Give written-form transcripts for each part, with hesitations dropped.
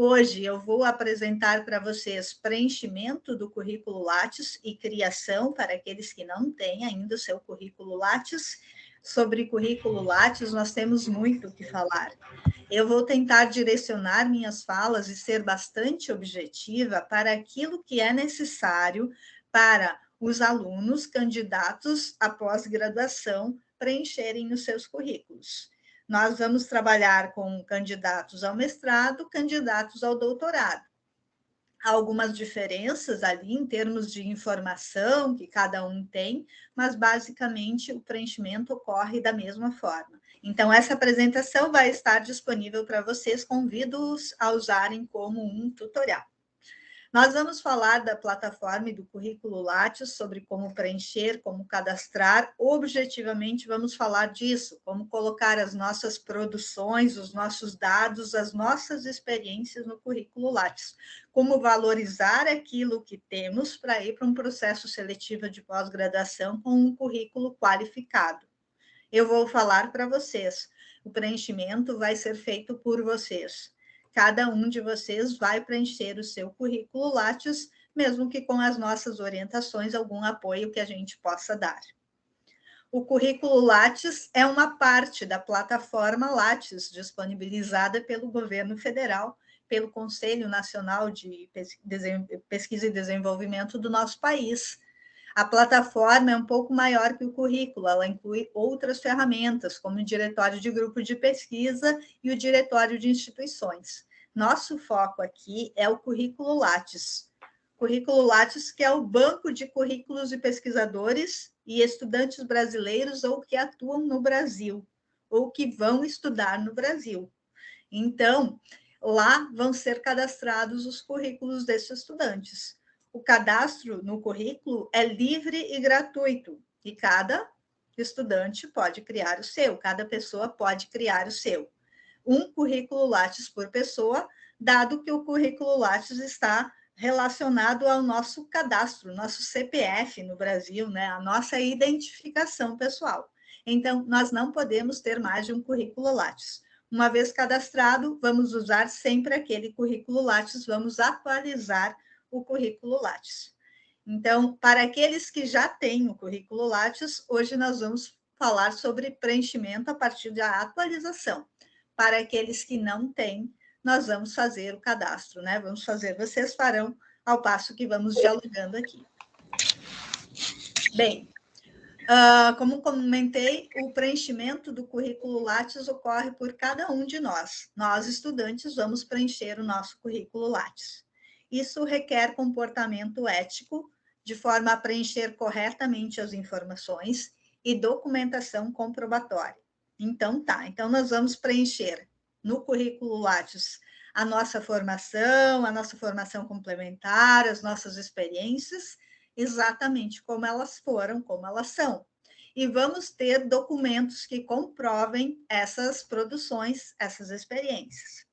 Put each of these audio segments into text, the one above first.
Hoje eu vou apresentar para vocês preenchimento do currículo Lattes e criação para aqueles que não têm ainda o seu currículo Lattes. Sobre currículo Lattes, nós temos muito o que falar. Eu vou tentar direcionar minhas falas e ser bastante objetiva para aquilo que é necessário para os alunos candidatos à pós-graduação preencherem os seus currículos. Nós vamos trabalhar com candidatos ao mestrado, candidatos ao doutorado. Há algumas diferenças ali em termos de informação que cada um tem, mas basicamente o preenchimento ocorre da mesma forma. Então, essa apresentação vai estar disponível para vocês, convido-os a usarem como um tutorial. Nós vamos falar da plataforma e do currículo Lattes, sobre como preencher, como cadastrar. Objetivamente, vamos falar disso, como colocar as nossas produções, os nossos dados, as nossas experiências no currículo Lattes. Como valorizar aquilo que temos para ir para um processo seletivo de pós-graduação com um currículo qualificado. Eu vou falar para vocês, o preenchimento vai ser feito por vocês. Cada um de vocês vai preencher o seu currículo Lattes, mesmo que com as nossas orientações, algum apoio que a gente possa dar. O currículo Lattes é uma parte da plataforma Lattes, disponibilizada pelo governo federal, pelo Conselho Nacional de Pesquisa e Desenvolvimento do nosso país. A plataforma é um pouco maior que o currículo, ela inclui outras ferramentas, como o diretório de grupo de pesquisa e o diretório de instituições. Nosso foco aqui é o currículo Lattes. Currículo Lattes, que é o banco de currículos de pesquisadores e estudantes brasileiros ou que atuam no Brasil, ou que vão estudar no Brasil. Então, lá vão ser cadastrados os currículos desses estudantes. O cadastro no currículo é livre e gratuito, e cada estudante pode criar o seu, cada pessoa pode criar o seu. Um currículo Lattes por pessoa, dado que o currículo Lattes está relacionado ao nosso cadastro, nosso CPF no Brasil, né? A nossa identificação pessoal. Então, nós não podemos ter mais de um currículo Lattes. Uma vez cadastrado, vamos usar sempre aquele currículo Lattes, vamos atualizar o currículo Lattes. Então, para aqueles que já têm o currículo Lattes, hoje nós vamos falar sobre preenchimento a partir da atualização. Para aqueles que não têm, nós vamos fazer o cadastro, né? Vamos fazer, vocês farão ao passo que vamos dialogando aqui. Bem, como comentei, o preenchimento do currículo Lattes ocorre por cada um de nós. Nós, estudantes, vamos preencher o nosso currículo Lattes. Isso requer comportamento ético, de forma a preencher corretamente as informações e documentação comprobatória. Então, então nós vamos preencher no currículo Lattes a nossa formação complementar, as nossas experiências, exatamente como elas foram, como elas são. E vamos ter documentos que comprovem essas produções, essas experiências.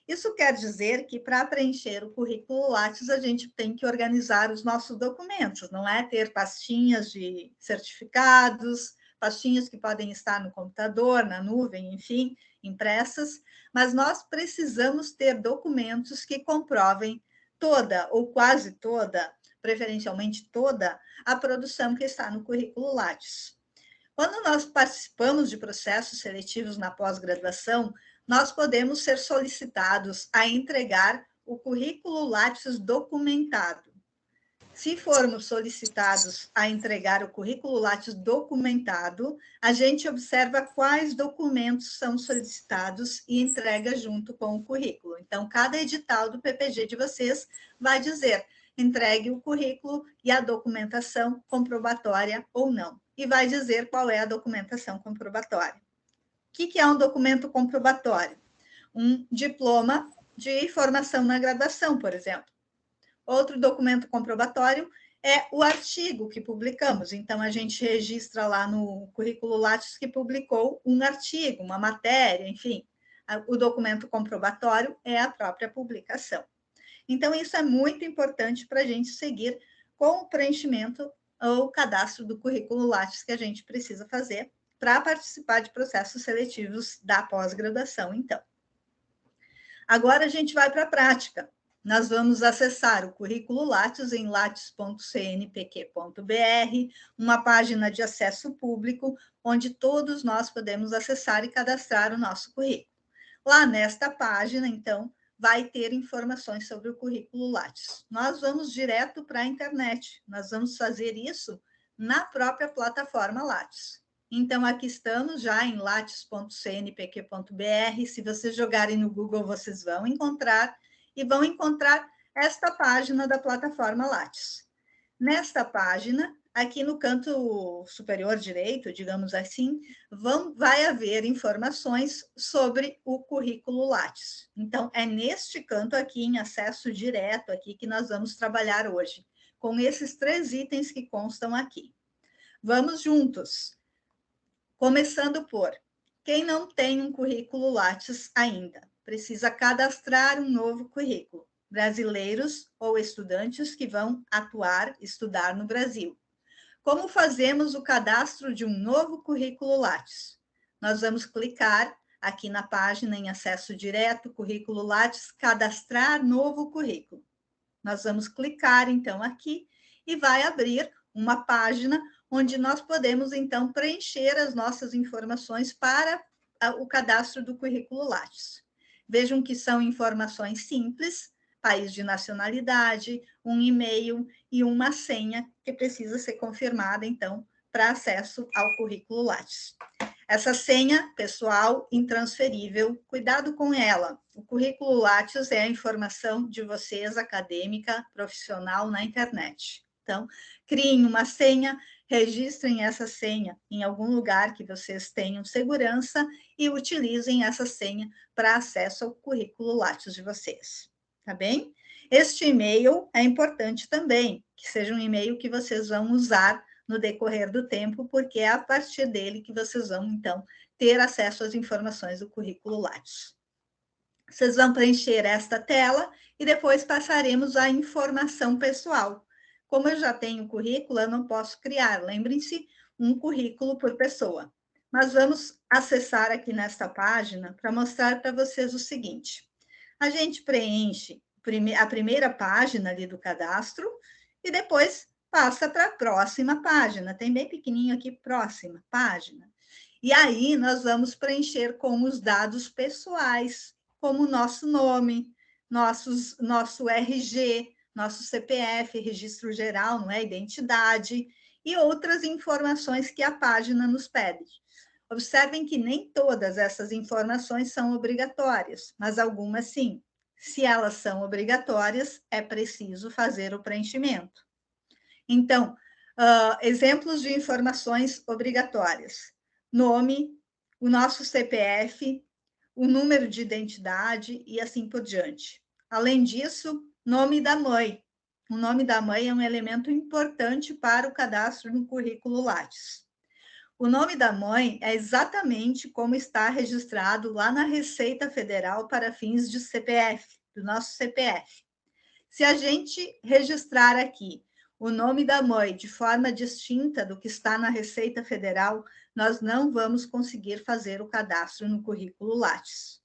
Isso quer dizer que, para preencher o currículo Lattes, a gente tem que organizar os nossos documentos, não é ter pastinhas de certificados, pastinhas que podem estar no computador, na nuvem, enfim, impressas, mas nós precisamos ter documentos que comprovem toda ou quase toda, preferencialmente toda, a produção que está no currículo Lattes. Quando nós participamos de processos seletivos na pós-graduação, nós podemos ser solicitados a entregar o currículo Lattes documentado. Se formos solicitados a entregar o currículo Lattes documentado, a gente observa quais documentos são solicitados e entrega junto com o currículo. Então, cada edital do PPG de vocês vai dizer: entregue o currículo e a documentação comprobatória ou não. E vai dizer qual é a documentação comprobatória. O que é um documento comprobatório? Um diploma de formação na graduação, por exemplo. Outro documento comprobatório é o artigo que publicamos. Então, a gente registra lá no currículo Lattes que publicou um artigo, uma matéria, enfim. O documento comprobatório é a própria publicação. Então, isso é muito importante para a gente seguir com o preenchimento ou cadastro do currículo Lattes que a gente precisa fazer para participar de processos seletivos da pós-graduação, então. Agora a gente vai para a prática. Nós vamos acessar o currículo Lattes em lattes.cnpq.br, uma página de acesso público, onde todos nós podemos acessar e cadastrar o nosso currículo. Lá nesta página, então, vai ter informações sobre o currículo Lattes. Nós vamos direto para a internet, nós vamos fazer isso na própria plataforma Lattes. Então, aqui estamos já em lattes.cnpq.br. Se vocês jogarem no Google, vocês vão encontrar esta página da plataforma Lattes. Nesta página, aqui no canto superior direito, digamos assim, vai haver informações sobre o currículo Lattes. Então, é neste canto aqui, em acesso direto aqui, que nós vamos trabalhar hoje, com esses 3 itens que constam aqui. Vamos juntos. Começando por, quem não tem um currículo Lattes ainda, precisa cadastrar um novo currículo. Brasileiros ou estudantes que vão estudar no Brasil. Como fazemos o cadastro de um novo currículo Lattes? Nós vamos clicar aqui na página em acesso direto, currículo Lattes, cadastrar novo currículo. Nós vamos clicar, então, aqui e vai abrir uma página onde nós podemos, então, preencher as nossas informações para o cadastro do currículo Lattes. Vejam que são informações simples, país de nacionalidade, um e-mail e uma senha que precisa ser confirmada, então, para acesso ao currículo Lattes. Essa senha pessoal intransferível, cuidado com ela. O currículo Lattes é a informação de vocês, acadêmica, profissional, na internet. Então, criem uma senha, registrem essa senha em algum lugar que vocês tenham segurança e utilizem essa senha para acesso ao currículo Lattes de vocês. Tá bem? Este e-mail é importante também, que seja um e-mail que vocês vão usar no decorrer do tempo, porque é a partir dele que vocês vão, então, ter acesso às informações do currículo Lattes. Vocês vão preencher esta tela e depois passaremos à informação pessoal. Como eu já tenho currículo, eu não posso criar, lembrem-se, um currículo por pessoa. Mas vamos acessar aqui nesta página para mostrar para vocês o seguinte. A gente preenche a primeira página ali do cadastro e depois passa para a próxima página. Tem bem pequenininho aqui, próxima página. E aí nós vamos preencher com os dados pessoais, como nosso nome, nosso RG, nosso CPF, registro geral, não é? Identidade, e outras informações que a página nos pede. Observem que nem todas essas informações são obrigatórias, mas algumas sim. Se elas são obrigatórias, é preciso fazer o preenchimento. Então, exemplos de informações obrigatórias. Nome, o nosso CPF, o número de identidade e assim por diante. Além disso, nome da mãe. O nome da mãe é um elemento importante para o cadastro no currículo Lattes. O nome da mãe é exatamente como está registrado lá na Receita Federal para fins de CPF, do nosso CPF. Se a gente registrar aqui o nome da mãe de forma distinta do que está na Receita Federal, nós não vamos conseguir fazer o cadastro no currículo Lattes.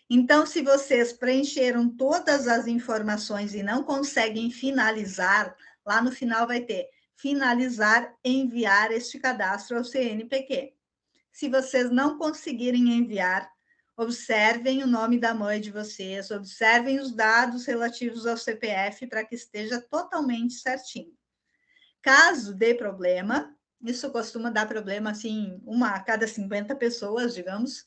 Então, se vocês preencheram todas as informações e não conseguem finalizar, lá no final vai ter finalizar, enviar este cadastro ao CNPq. Se vocês não conseguirem enviar, observem o nome da mãe de vocês, observem os dados relativos ao CPF para que esteja totalmente certinho. Caso dê problema, isso costuma dar problema, assim, uma a cada 50 pessoas, digamos,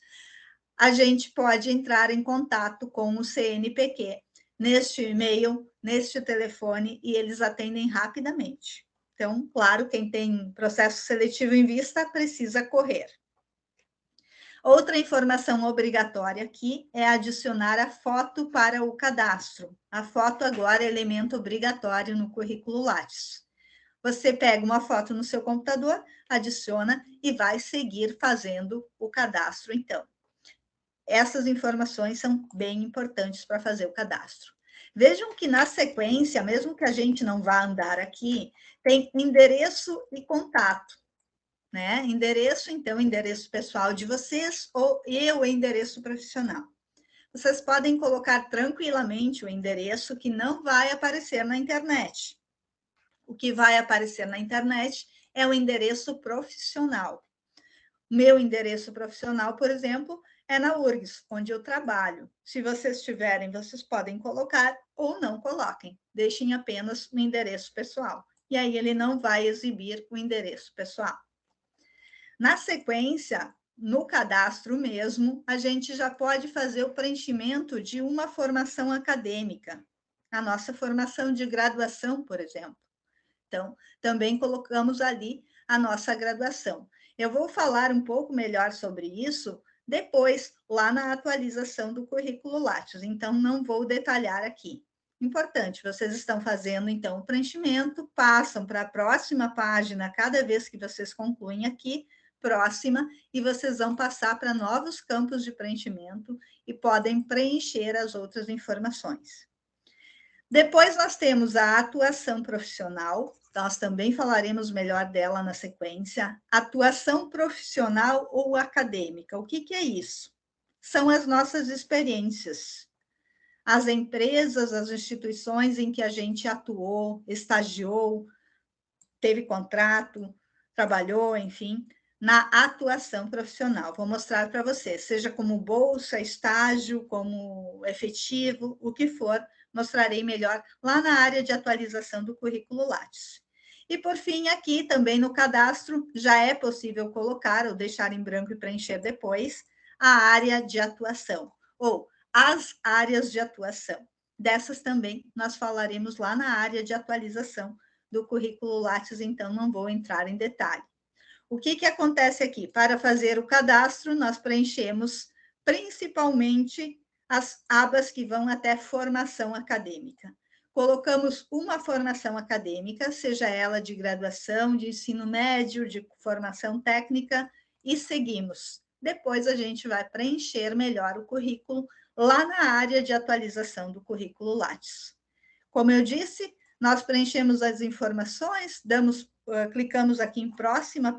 a gente pode entrar em contato com o CNPq, neste e-mail, neste telefone, e eles atendem rapidamente. Então, claro, quem tem processo seletivo em vista precisa correr. Outra informação obrigatória aqui é adicionar a foto para o cadastro. A foto agora é elemento obrigatório no currículo Lattes. Você pega uma foto no seu computador, adiciona e vai seguir fazendo o cadastro, então. Essas informações são bem importantes para fazer o cadastro. Vejam que na sequência, mesmo que a gente não vá andar aqui, tem endereço e contato, né? Endereço, então, endereço pessoal de vocês ou endereço profissional. vocês podem colocar tranquilamente o endereço que não vai aparecer na internet. O que vai aparecer na internet é o endereço profissional. Meu endereço profissional, por exemplo, é na URGS, onde eu trabalho. Se vocês tiverem, vocês podem colocar ou não coloquem. Deixem apenas o endereço pessoal. E aí ele não vai exibir o endereço pessoal. Na sequência, no cadastro mesmo, a gente já pode fazer o preenchimento de uma formação acadêmica. A nossa formação de graduação, por exemplo. Então, também colocamos ali a nossa graduação. Eu vou falar um pouco melhor sobre isso depois, lá na atualização do currículo Lattes, então não vou detalhar aqui. Importante, vocês estão fazendo, então, o preenchimento, passam para a próxima página cada vez que vocês concluem aqui, próxima, e vocês vão passar para novos campos de preenchimento e podem preencher as outras informações. Depois nós temos a atuação profissional, nós também falaremos melhor dela na sequência. Atuação profissional ou acadêmica, o que é isso? São as nossas experiências. As empresas, as instituições em que a gente atuou, estagiou, teve contrato, trabalhou, enfim, na atuação profissional. Vou mostrar para vocês, seja como bolsa, estágio, como efetivo, o que for, mostrarei melhor lá na área de atualização do currículo Lattes. E, por fim, aqui também no cadastro, já é possível colocar ou deixar em branco e preencher depois a área de atuação, ou as áreas de atuação. Dessas também nós falaremos lá na área de atualização do currículo Lattes, então não vou entrar em detalhe. O que acontece aqui? Para fazer o cadastro, nós preenchemos principalmente as abas que vão até formação acadêmica. Colocamos uma formação acadêmica, seja ela de graduação, de ensino médio, de formação técnica, e seguimos. Depois a gente vai preencher melhor o currículo lá na área de atualização do currículo Lattes. Como eu disse, nós preenchemos as informações, clicamos aqui em próxima,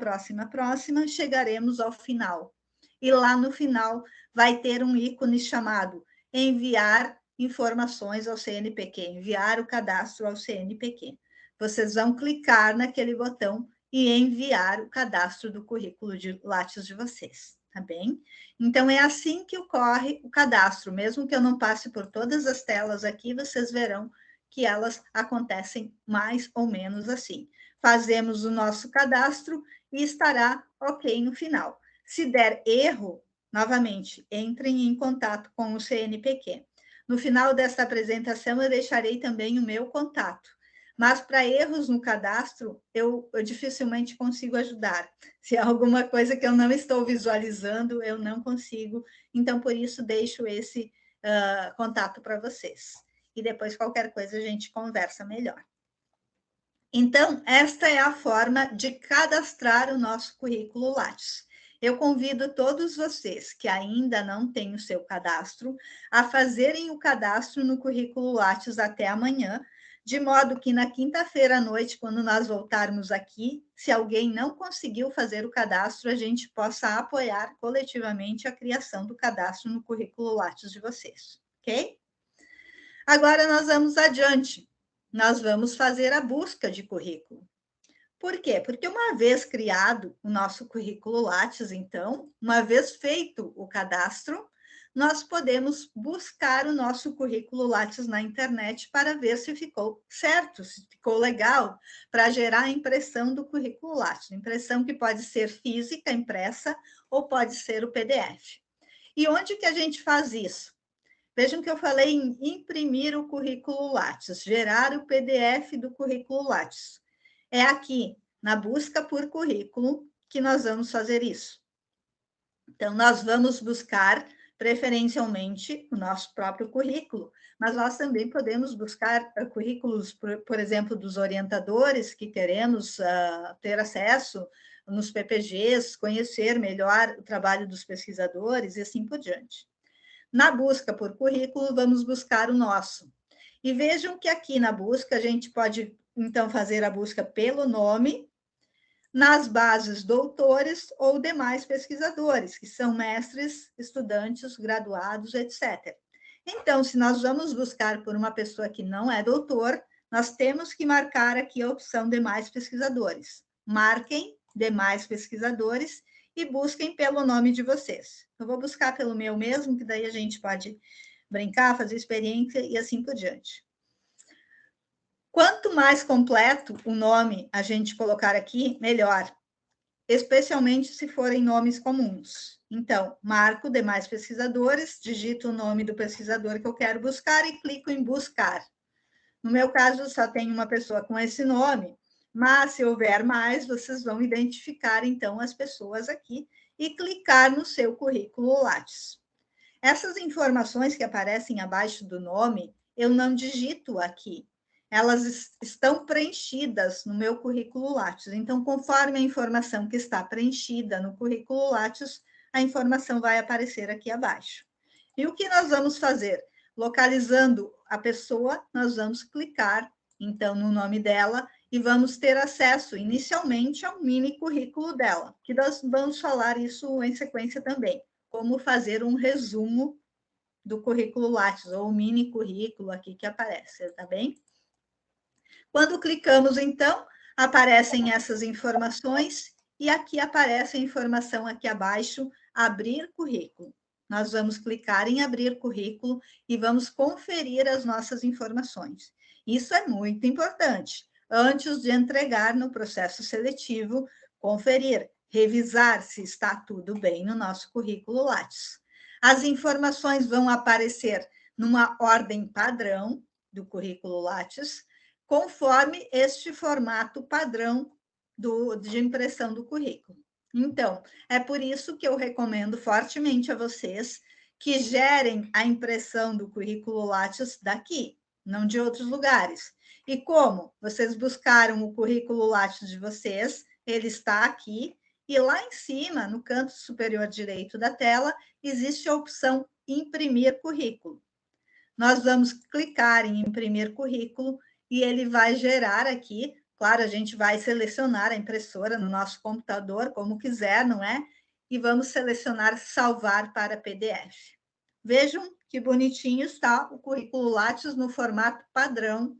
chegaremos ao final. E lá no final vai ter um ícone chamado enviar informações ao CNPq, enviar o cadastro ao CNPq. Vocês vão clicar naquele botão e enviar o cadastro do currículo de Lattes de vocês, tá bem? Então, é assim que ocorre o cadastro. Mesmo que eu não passe por todas as telas aqui, vocês verão que elas acontecem mais ou menos assim. Fazemos o nosso cadastro e estará ok no final. Se der erro, novamente, entrem em contato com o CNPq. No final desta apresentação, eu deixarei também o meu contato. Mas para erros no cadastro, eu dificilmente consigo ajudar. Se há alguma coisa que eu não estou visualizando, eu não consigo. Então, por isso, deixo esse contato para vocês. E depois, qualquer coisa, a gente conversa melhor. Então, esta é a forma de cadastrar o nosso currículo Lattes. Eu convido todos vocês que ainda não têm o seu cadastro a fazerem o cadastro no currículo Lattes até amanhã, de modo que na quinta-feira à noite, quando nós voltarmos aqui, se alguém não conseguiu fazer o cadastro, a gente possa apoiar coletivamente a criação do cadastro no currículo Lattes de vocês, ok? Agora nós vamos adiante. Nós vamos fazer a busca de currículo. Por quê? Porque uma vez criado o nosso currículo Lattes, então, uma vez feito o cadastro, nós podemos buscar o nosso currículo Lattes na internet para ver se ficou certo, se ficou legal, para gerar a impressão do currículo Lattes. Impressão que pode ser física, impressa, ou pode ser o PDF. E onde que a gente faz isso? Vejam que eu falei em imprimir o currículo Lattes, gerar o PDF do currículo Lattes. É aqui, na busca por currículo, que nós vamos fazer isso. Então, nós vamos buscar, preferencialmente, o nosso próprio currículo, mas nós também podemos buscar currículos, por exemplo, dos orientadores que queremos ter acesso nos PPGs, conhecer melhor o trabalho dos pesquisadores e assim por diante. Na busca por currículo, vamos buscar o nosso. E vejam que aqui na busca, a gente pode, então, fazer a busca pelo nome, nas bases doutores ou demais pesquisadores, que são mestres, estudantes, graduados, etc. Então, se nós vamos buscar por uma pessoa que não é doutor, nós temos que marcar aqui a opção demais pesquisadores. Marquem demais pesquisadores e busquem pelo nome de vocês. Eu vou buscar pelo meu mesmo, que daí a gente pode brincar, fazer experiência e assim por diante. Quanto mais completo o nome a gente colocar aqui, melhor, especialmente se forem nomes comuns. Então, marco demais pesquisadores, digito o nome do pesquisador que eu quero buscar e clico em buscar. No meu caso, só tem uma pessoa com esse nome, mas se houver mais, vocês vão identificar, então, as pessoas aqui e clicar no seu currículo Lattes. Essas informações que aparecem abaixo do nome, eu não digito aqui. Elas estão preenchidas no meu currículo Lattes. Então, conforme a informação que está preenchida no currículo Lattes, a informação vai aparecer aqui abaixo. E o que nós vamos fazer? Localizando a pessoa, nós vamos clicar, então, no nome dela e vamos ter acesso, inicialmente, ao mini currículo dela, que nós vamos falar isso em sequência também. Como fazer um resumo do currículo Lattes, ou o mini currículo aqui que aparece, tá bem? Quando clicamos, então, aparecem essas informações e aqui aparece a informação aqui abaixo, abrir currículo. Nós vamos clicar em abrir currículo e vamos conferir as nossas informações. Isso é muito importante. Antes de entregar no processo seletivo, conferir, revisar se está tudo bem no nosso currículo Lattes. As informações vão aparecer numa ordem padrão do currículo Lattes, conforme este formato padrão de impressão do currículo. Então, é por isso que eu recomendo fortemente a vocês que gerem a impressão do currículo Lattes daqui, não de outros lugares. E como? Vocês buscaram o currículo Lattes de vocês, ele está aqui, e lá em cima, no canto superior direito da tela, existe a opção Imprimir Currículo. Nós vamos clicar em Imprimir Currículo e ele vai gerar aqui, claro, a gente vai selecionar a impressora no nosso computador, como quiser, não é? E vamos selecionar Salvar para PDF. Vejam que bonitinho está o currículo Lattes no formato padrão,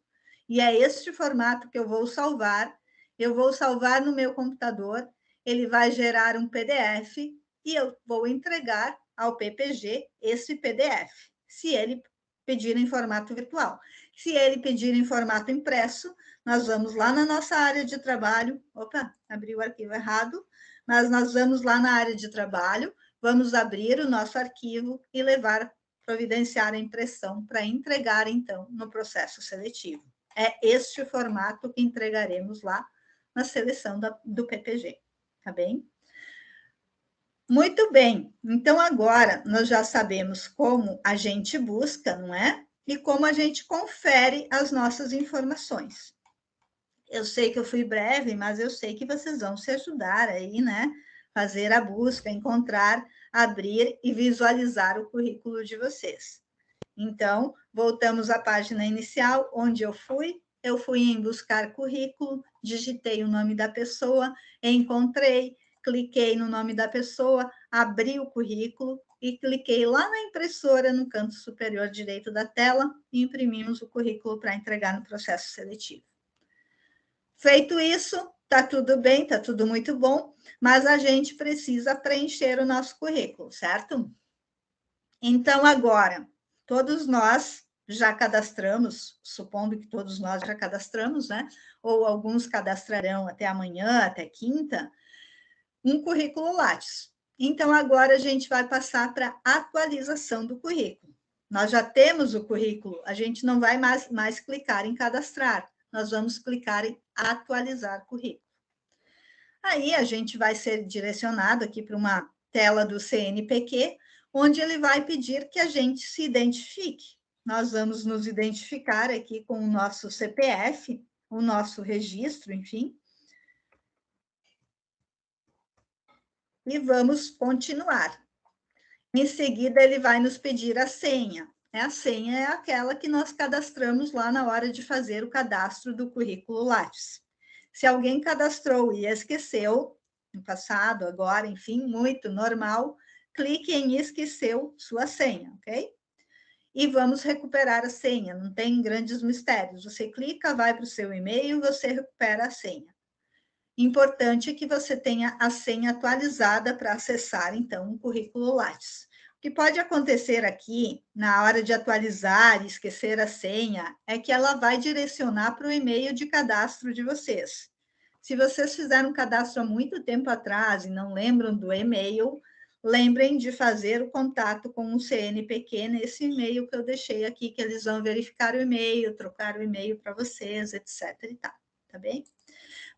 e é este formato que eu vou salvar. Eu vou salvar no meu computador, ele vai gerar um PDF e eu vou entregar ao PPG esse PDF, se ele pedir em formato virtual. Se ele pedir em formato impresso, nós vamos lá na nossa área de trabalho. Opa, abri o arquivo errado. Mas nós vamos lá na área de trabalho, vamos abrir o nosso arquivo e levar, providenciar a impressão para entregar, então, no processo seletivo. É este o formato que entregaremos lá na seleção do PPG, tá bem? Muito bem, então agora nós já sabemos como a gente busca, não é? E como a gente confere as nossas informações. Eu sei que eu fui breve, mas eu sei que vocês vão se ajudar aí, né? Fazer a busca, encontrar, abrir e visualizar o currículo de vocês. Então, voltamos à página inicial, onde eu fui em buscar currículo, digitei o nome da pessoa, encontrei, cliquei no nome da pessoa, abri o currículo e cliquei lá na impressora, no canto superior direito da tela, e imprimimos o currículo para entregar no processo seletivo. Feito isso, está tudo bem, está tudo muito bom, mas a gente precisa preencher o nosso currículo, certo? Então, agora, todos nós já cadastramos, supondo que todos nós já cadastramos, né? Ou alguns cadastrarão até amanhã, até quinta, um currículo Lattes. Então, agora a gente vai passar para a atualização do currículo. Nós já temos o currículo, a gente não vai mais clicar em cadastrar, nós vamos clicar em atualizar currículo. Aí a gente vai ser direcionado aqui para uma tela do CNPq, onde ele vai pedir que a gente se identifique. Nós vamos nos identificar aqui com o nosso CPF, o nosso registro, enfim. E vamos continuar. Em seguida, ele vai nos pedir a senha. A senha é aquela que nós cadastramos lá na hora de fazer o cadastro do currículo Lattes. Se alguém cadastrou e esqueceu, no passado, agora, enfim, muito normal, clique em esqueceu sua senha, ok? e vamos recuperar a senha. Não tem grandes mistérios. Você clica, vai para o seu e-mail, você recupera a senha. Importante que você tenha a senha atualizada para acessar, então, o currículo Lattes. O que pode acontecer aqui, na hora de atualizar e esquecer a senha, é que ela vai direcionar para o e-mail de cadastro de vocês. Se vocês fizeram um cadastro há muito tempo atrás e não lembram do e-mail, lembrem de fazer o contato com o CNPq nesse e-mail que eu deixei aqui, que eles vão verificar o e-mail, trocar o e-mail para vocês, etc. e tal, tá bem?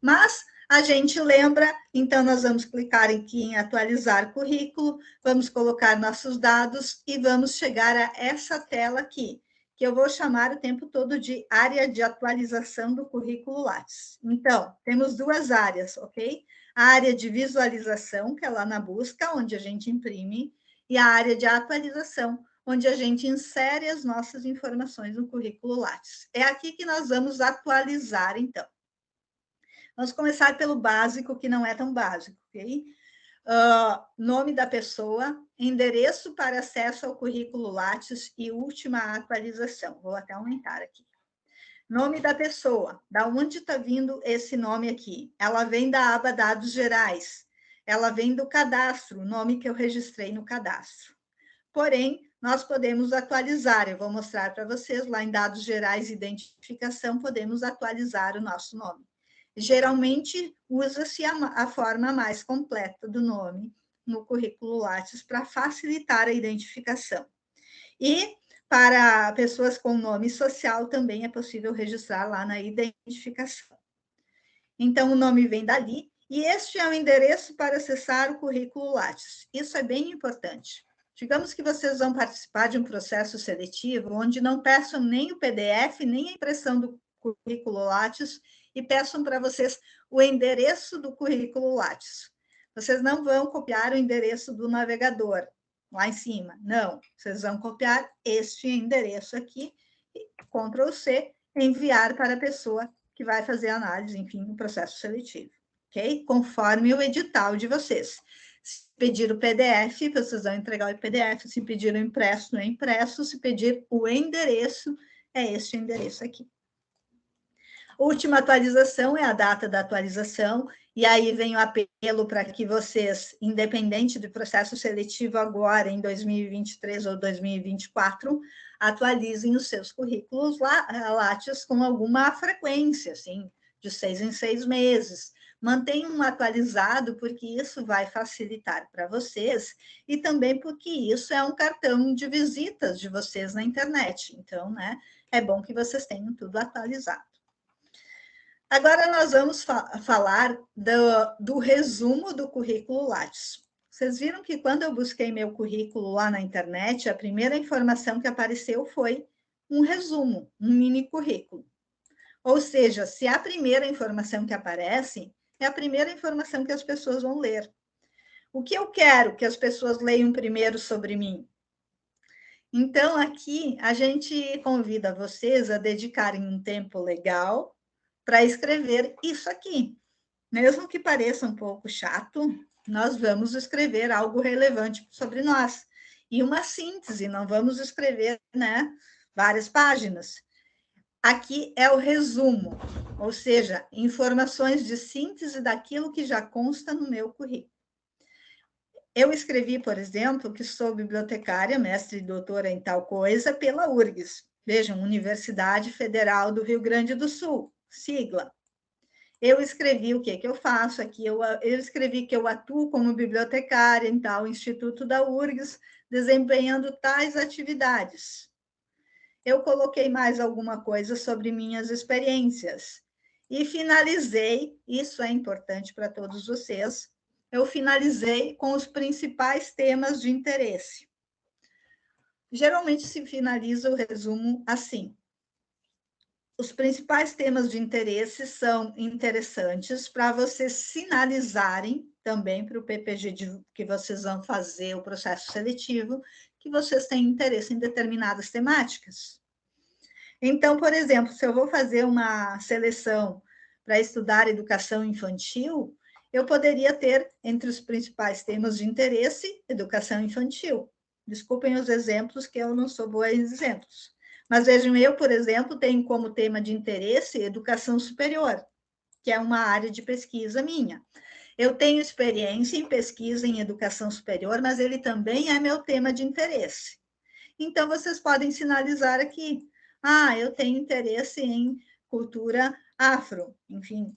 Mas a gente lembra, então nós vamos clicar aqui em atualizar currículo, vamos colocar nossos dados e vamos chegar a essa tela aqui, que eu vou chamar o tempo todo de área de atualização do currículo Lattes. Então, temos duas áreas, ok? A área de visualização, que é lá na busca, onde a gente imprime, e a área de atualização, onde a gente insere as nossas informações no currículo Lattes. É aqui que nós vamos atualizar, então. Vamos começar pelo básico, que não é tão básico, ok? Nome da pessoa, endereço para acesso ao currículo Lattes e última atualização. Vou até aumentar aqui. Nome da pessoa, da onde está vindo esse nome aqui? Ela vem da aba Dados Gerais, ela vem do cadastro, o nome que eu registrei no cadastro. Porém, nós podemos atualizar, eu vou mostrar para vocês, lá em Dados Gerais e Identificação, podemos atualizar o nosso nome. Geralmente, usa-se a forma mais completa do nome no currículo Lattes para facilitar a identificação. E para pessoas com nome social também é possível registrar lá na identificação. Então, o nome vem dali, e este é o endereço para acessar o currículo Lattes. Isso é bem importante. Digamos que vocês vão participar de um processo seletivo onde não peçam nem o PDF, nem a impressão do currículo Lattes, e peçam para vocês o endereço do currículo Lattes. Vocês não vão copiar o endereço do navegador lá em cima, não. Vocês vão copiar este endereço aqui, Ctrl+C, enviar para a pessoa que vai fazer a análise, enfim, no processo seletivo, ok? Conforme o edital de vocês. Se pedir o PDF, vocês vão entregar o PDF. Se pedir o impresso, não é impresso. Se pedir o endereço, é este endereço aqui. Última atualização é a data da atualização, e aí vem o apelo para que vocês, independente do processo seletivo agora, em 2023 ou 2024, atualizem os seus currículos Lattes com alguma frequência, assim, de 6 em 6 meses. Mantenham atualizado, porque isso vai facilitar para vocês, e também porque isso é um cartão de visitas de vocês na internet. Então, né, é bom que vocês tenham tudo atualizado. Agora nós vamos falar do resumo do currículo Lattes. Vocês viram que quando eu busquei meu currículo lá na internet, a primeira informação que apareceu foi um resumo, um mini currículo. Ou seja, se a primeira informação que aparece, é a primeira informação que as pessoas vão ler. O que eu quero que as pessoas leiam primeiro sobre mim? Então, aqui, a gente convida vocês a dedicarem um tempo legal para escrever isso aqui. Mesmo que pareça um pouco chato, nós vamos escrever algo relevante sobre nós. E uma síntese, não vamos escrever, né, várias páginas. Aqui é o resumo, ou seja, informações de síntese daquilo que já consta no meu currículo. Eu escrevi, por exemplo, que sou bibliotecária, mestre e doutora em tal coisa, pela URGS. Vejam, Universidade Federal do Rio Grande do Sul, sigla. Eu escrevi o que eu faço aqui, eu escrevi que eu atuo como bibliotecária em tal Instituto da URGS, desempenhando tais atividades. Eu coloquei mais alguma coisa sobre minhas experiências. E finalizei, isso é importante para todos vocês, eu finalizei com os principais temas de interesse. Geralmente se finaliza o resumo assim. Os principais temas de interesse são interessantes para vocês sinalizarem também para o PPG que vocês vão fazer o processo seletivo, que vocês têm interesse em determinadas temáticas. Então, por exemplo, se eu vou fazer uma seleção para estudar educação infantil, eu poderia ter, entre os principais temas de interesse, educação infantil. Desculpem os exemplos, que eu não sou boa em exemplos. Mas vejam, eu, por exemplo, tenho como tema de interesse educação superior, que é uma área de pesquisa minha. Eu tenho experiência em pesquisa em educação superior, mas ele também é meu tema de interesse. Então, vocês podem sinalizar aqui. Eu tenho interesse em cultura afro, enfim.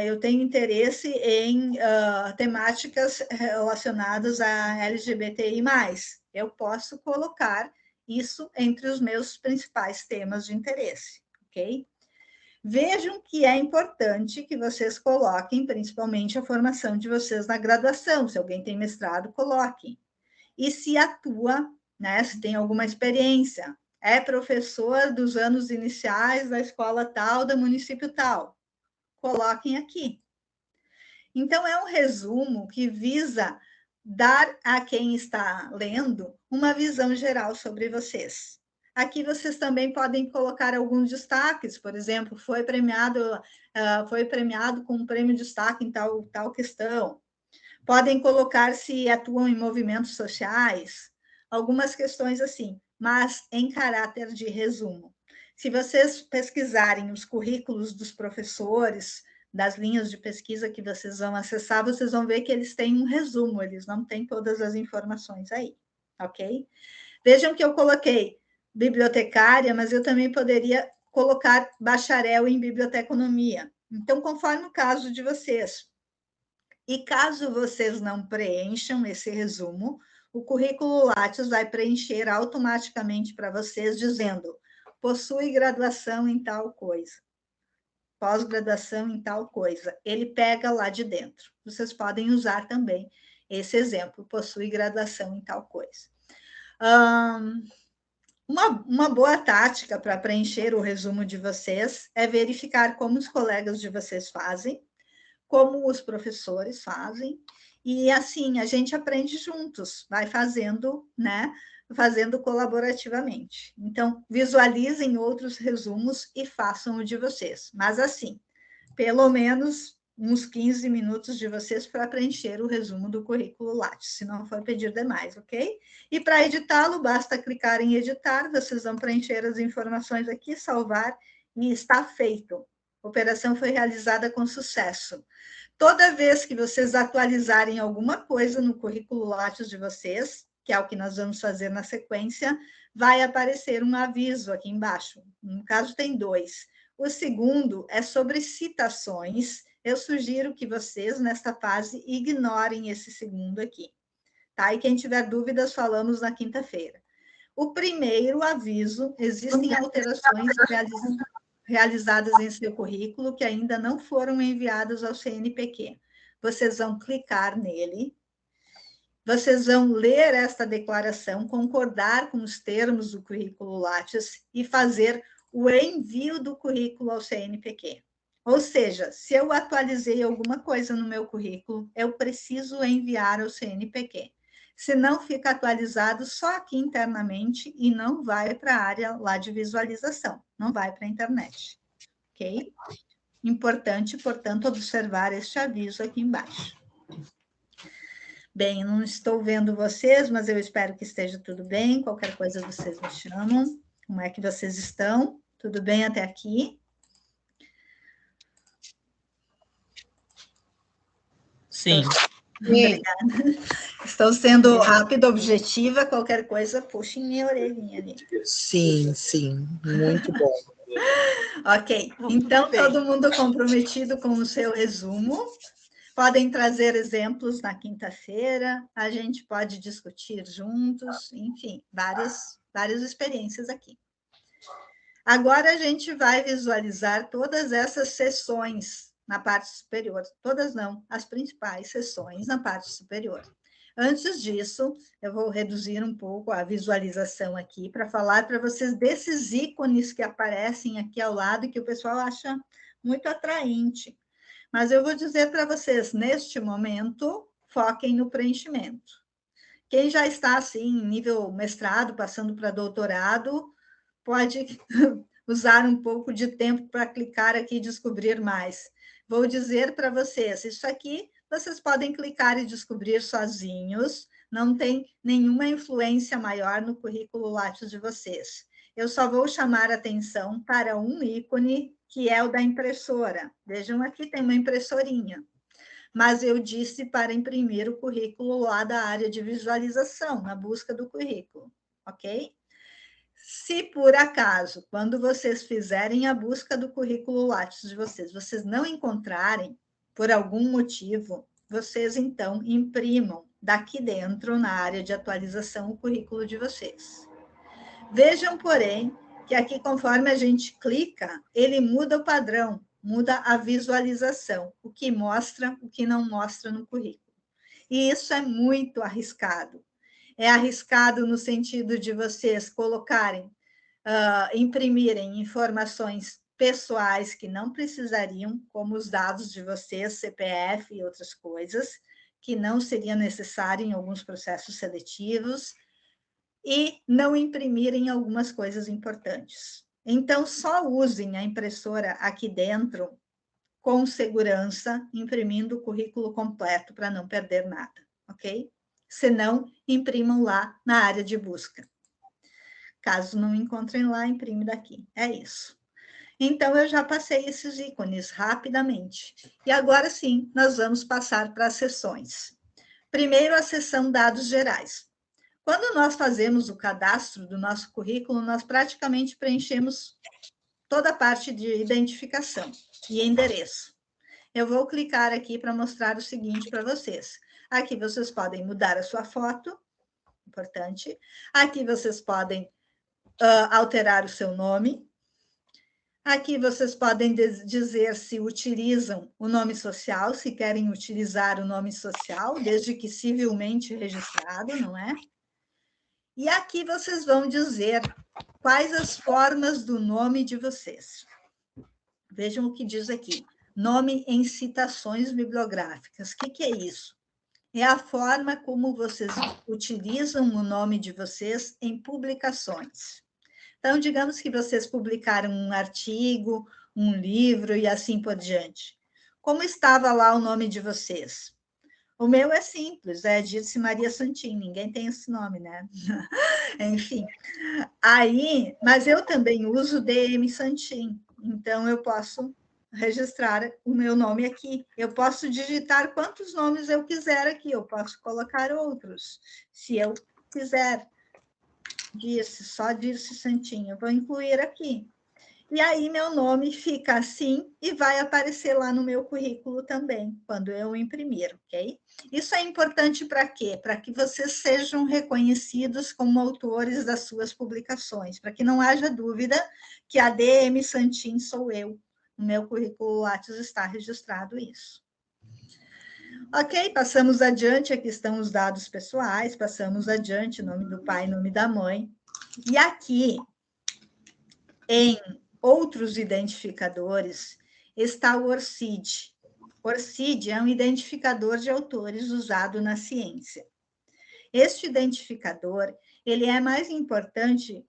Eu tenho interesse em temáticas relacionadas a LGBTI+. Eu posso colocar isso entre os meus principais temas de interesse, ok? Vejam que é importante que vocês coloquem, principalmente, a formação de vocês na graduação. Se alguém tem mestrado, coloquem. E se atua, né, se tem alguma experiência, é professor dos anos iniciais da escola tal, do município tal. Coloquem aqui. Então, é um resumo que visa dar a quem está lendo uma visão geral sobre vocês. Aqui vocês também podem colocar alguns destaques, por exemplo, foi premiado com um prêmio de destaque em tal questão. Podem colocar se atuam em movimentos sociais, algumas questões assim, mas em caráter de resumo. Se vocês pesquisarem os currículos dos professores, das linhas de pesquisa que vocês vão acessar, vocês vão ver que eles têm um resumo, eles não têm todas as informações aí, ok? Vejam que eu coloquei bibliotecária, mas eu também poderia colocar bacharel em biblioteconomia. Então, conforme o caso de vocês. E caso vocês não preencham esse resumo, o currículo Lattes vai preencher automaticamente para vocês, dizendo: possui graduação em tal coisa, pós-graduação em tal coisa. Ele pega lá de dentro. Vocês podem usar também esse exemplo: possui graduação em tal coisa. Uma boa tática para preencher o resumo de vocês é verificar como os colegas de vocês fazem, como os professores fazem, e assim a gente aprende juntos, vai fazendo, né? Fazendo colaborativamente. Então, visualizem outros resumos e façam o de vocês. Mas assim, pelo menos uns 15 minutos de vocês para preencher o resumo do currículo Lattes, se não for pedir demais, ok? E para editá-lo, basta clicar em editar, vocês vão preencher as informações aqui, salvar, e está feito. A operação foi realizada com sucesso. Toda vez que vocês atualizarem alguma coisa no currículo Lattes de vocês, que é o que nós vamos fazer na sequência, vai aparecer um aviso aqui embaixo. No caso, tem 2. O segundo é sobre citações. Eu sugiro que vocês, nesta fase, ignorem esse segundo aqui. Tá? E quem tiver dúvidas, falamos na quinta-feira. O primeiro aviso: existem alterações realizadas em seu currículo que ainda não foram enviadas ao CNPq. Vocês vão clicar nele, vocês vão ler esta declaração, concordar com os termos do currículo Lattes e fazer o envio do currículo ao CNPq. Ou seja, se eu atualizei alguma coisa no meu currículo, eu preciso enviar ao CNPq. Se não fica atualizado só aqui internamente e não vai para a área lá de visualização, não vai para a internet, ok? Importante, portanto, observar este aviso aqui embaixo. Bem, não estou vendo vocês, mas eu espero que esteja tudo bem. Qualquer coisa vocês me chamam. Como é que vocês estão? Tudo bem até aqui? Sim. Obrigada. Estou sendo rápida, objetiva. Qualquer coisa, puxem minha orelhinha ali. Sim, sim. Muito bom. Ok. Então, todo mundo comprometido com o seu resumo. Podem trazer exemplos na quinta-feira, a gente pode discutir juntos, enfim, várias experiências aqui. Agora a gente vai visualizar todas essas sessões na parte superior, todas não, as principais sessões na parte superior. Antes disso, eu vou reduzir um pouco a visualização aqui para falar para vocês desses ícones que aparecem aqui ao lado e que o pessoal acha muito atraente. Mas eu vou dizer para vocês, neste momento, foquem no preenchimento. Quem já está, assim, em nível mestrado, passando para doutorado, pode usar um pouco de tempo para clicar aqui e descobrir mais. Vou dizer para vocês, isso aqui vocês podem clicar e descobrir sozinhos, não tem nenhuma influência maior no currículo Lattes de vocês. Eu só vou chamar atenção para um ícone, que é o da impressora. Vejam aqui, tem uma impressorinha. Mas eu disse para imprimir o currículo lá da área de visualização, na busca do currículo, ok? Se por acaso, quando vocês fizerem a busca do currículo Lattes de vocês, vocês não encontrarem, por algum motivo, vocês então imprimam daqui dentro, na área de atualização, o currículo de vocês. Vejam, porém, que aqui, conforme a gente clica, ele muda o padrão, muda a visualização, o que mostra, o que não mostra no currículo. E isso é muito arriscado. É arriscado no sentido de vocês colocarem, imprimirem informações pessoais que não precisariam, como os dados de vocês, CPF e outras coisas, que não seria necessário em alguns processos seletivos, e não imprimirem algumas coisas importantes. Então, só usem a impressora aqui dentro com segurança, imprimindo o currículo completo para não perder nada, ok? Se não, imprimam lá na área de busca. Caso não encontrem lá, imprime daqui. É isso. Então, eu já passei esses ícones rapidamente. E agora sim, nós vamos passar para as seções. Primeiro, a seção dados gerais. Quando nós fazemos o cadastro do nosso currículo, nós praticamente preenchemos toda a parte de identificação e endereço. Eu vou clicar aqui para mostrar o seguinte para vocês. Aqui vocês podem mudar a sua foto, importante. Aqui vocês podem alterar o seu nome. Aqui vocês podem dizer se utilizam o nome social, se querem utilizar o nome social, desde que civilmente registrado, não é? E aqui vocês vão dizer quais as formas do nome de vocês. Vejam o que diz aqui. Nome em citações bibliográficas. O que é isso? É a forma como vocês utilizam o nome de vocês em publicações. Então, digamos que vocês publicaram um artigo, um livro e assim por diante. Como estava lá o nome de vocês? O meu é simples, é Dirce Maria Santin, ninguém tem esse nome, né? Enfim, aí, mas eu também uso DM Santin, então eu posso registrar o meu nome aqui. Eu posso digitar quantos nomes eu quiser aqui, eu posso colocar outros, se eu quiser. Só Dirce Santin, eu vou incluir aqui. E aí, meu nome fica assim e vai aparecer lá no meu currículo também, quando eu imprimir, ok? Isso é importante para quê? Para que vocês sejam reconhecidos como autores das suas publicações, para que não haja dúvida que a DM Santin sou eu. No meu currículo Lattes está registrado isso. Ok, passamos adiante, aqui estão os dados pessoais, passamos adiante, nome do pai, nome da mãe. E aqui, em outros identificadores, está o ORCID. ORCID é um identificador de autores usado na ciência. Este identificador, ele é mais importante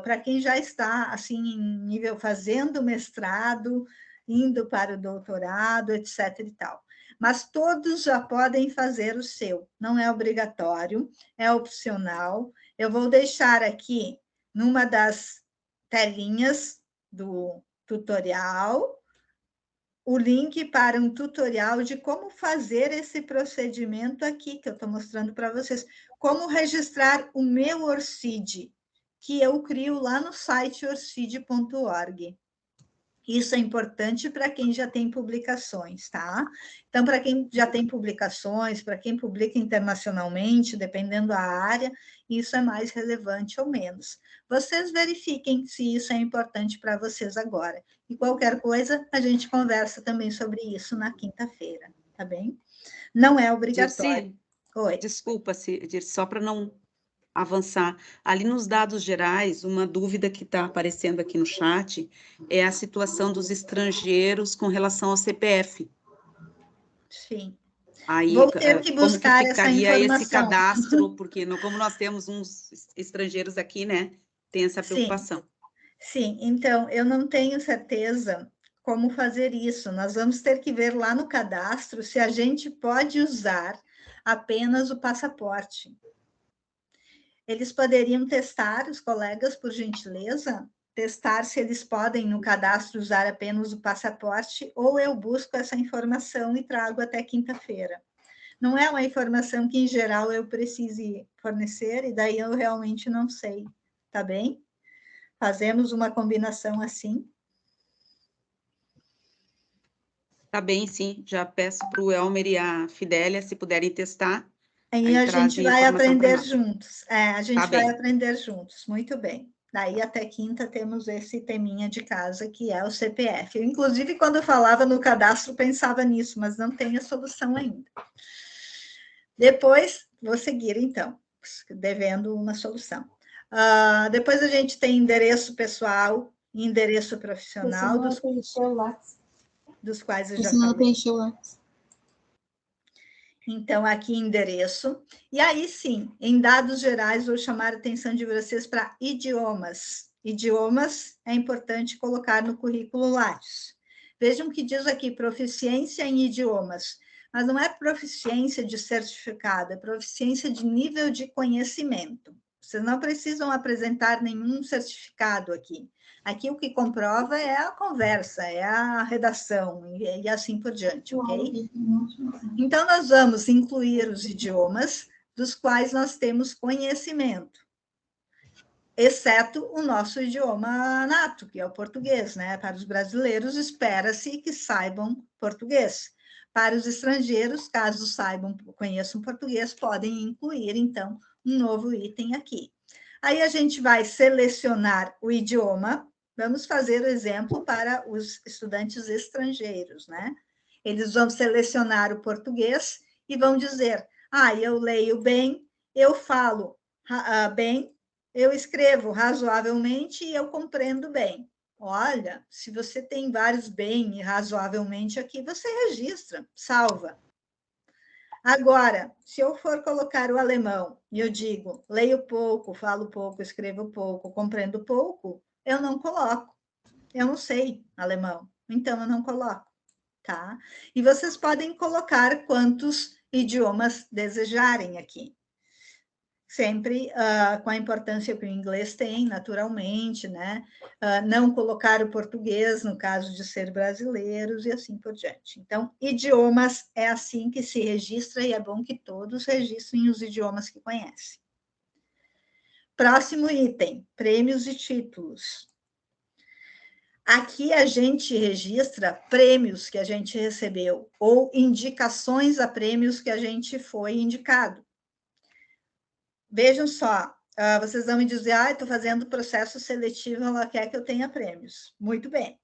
para quem já está, assim, em nível fazendo mestrado, indo para o doutorado, etc. e tal. Mas todos já podem fazer o seu, não é obrigatório, é opcional. Eu vou deixar aqui, numa das telinhas do tutorial, o link para um tutorial de como fazer esse procedimento aqui, que eu estou mostrando para vocês. Como registrar o meu ORCID, que eu crio lá no site orcid.org. Isso é importante para quem já tem publicações, tá? Então, para quem já tem publicações, para quem publica internacionalmente, dependendo da área, isso é mais relevante ou menos. Vocês verifiquem se isso é importante para vocês agora. E qualquer coisa, a gente conversa também sobre isso na quinta-feira, tá bem? Não é obrigatório. Dirce, oi. Desculpa, Dirce, só para não avançar. Ali nos dados gerais, uma dúvida que está aparecendo aqui no chat é a situação dos estrangeiros com relação ao CPF. Sim. Aí, vou ter que buscar como que ficaria essa esse cadastro? Porque como nós temos uns estrangeiros aqui, né? Tem essa preocupação. Sim, então, eu não tenho certeza como fazer isso. Nós vamos ter que ver lá no cadastro se a gente pode usar apenas o passaporte. Eles poderiam testar, os colegas, por gentileza, testar se eles podem, no cadastro, usar apenas o passaporte, ou eu busco essa informação e trago até quinta-feira. Não é uma informação que, em geral, eu precise fornecer, e daí eu realmente não sei, tá bem? Fazemos uma combinação assim. Tá bem, sim. Já peço para o Elmer e a Fidélia, se puderem testar. Aí a gente trazem vai informação pra aprender nós. juntos. A gente Tá vai bem. aprender juntos. Muito bem. Daí até quinta temos esse teminha de casa, que é o CPF. Eu, inclusive, quando eu falava no cadastro, pensava nisso, mas não tem a solução ainda. Depois, vou seguir, então, devendo uma solução. Depois a gente tem endereço pessoal e endereço profissional, dos quais eu já falei. Então, aqui endereço. E aí, sim, em dados gerais, vou chamar a atenção de vocês para idiomas. Idiomas é importante colocar no currículo Lattes. Vejam que diz aqui, proficiência em idiomas. Mas não é proficiência de certificado, é proficiência de nível de conhecimento. Vocês não precisam apresentar nenhum certificado aqui. Aqui o que comprova é a conversa, é a redação e assim por diante, ok? Então, nós vamos incluir os idiomas dos quais nós temos conhecimento, exceto o nosso idioma nato, que é o português, né? Para os brasileiros, espera-se que saibam português. Para os estrangeiros, caso saibam, conheçam português, podem incluir, então, um novo item aqui. Aí a gente vai selecionar o idioma. Vamos fazer o exemplo para os estudantes estrangeiros, né? Eles vão selecionar o português e vão dizer, eu leio bem, eu falo bem, eu escrevo razoavelmente e eu compreendo bem. Olha, se você tem vários bem e razoavelmente aqui, você registra, salva. Agora, se eu for colocar o alemão e eu digo, leio pouco, falo pouco, escrevo pouco, compreendo pouco, eu não coloco. Eu não sei alemão, então eu não coloco, tá? E vocês podem colocar quantos idiomas desejarem aqui. Sempre com a importância que o inglês tem, naturalmente, né? Não colocar o português, no caso de ser brasileiros, e assim por diante. Então, idiomas é assim que se registra, e é bom que todos registrem os idiomas que conhecem. Próximo item, prêmios e títulos. Aqui a gente registra prêmios que a gente recebeu, ou indicações a prêmios que a gente foi indicado. Vejam só, vocês vão me dizer, estou fazendo processo seletivo, ela quer que eu tenha prêmios. Muito bem.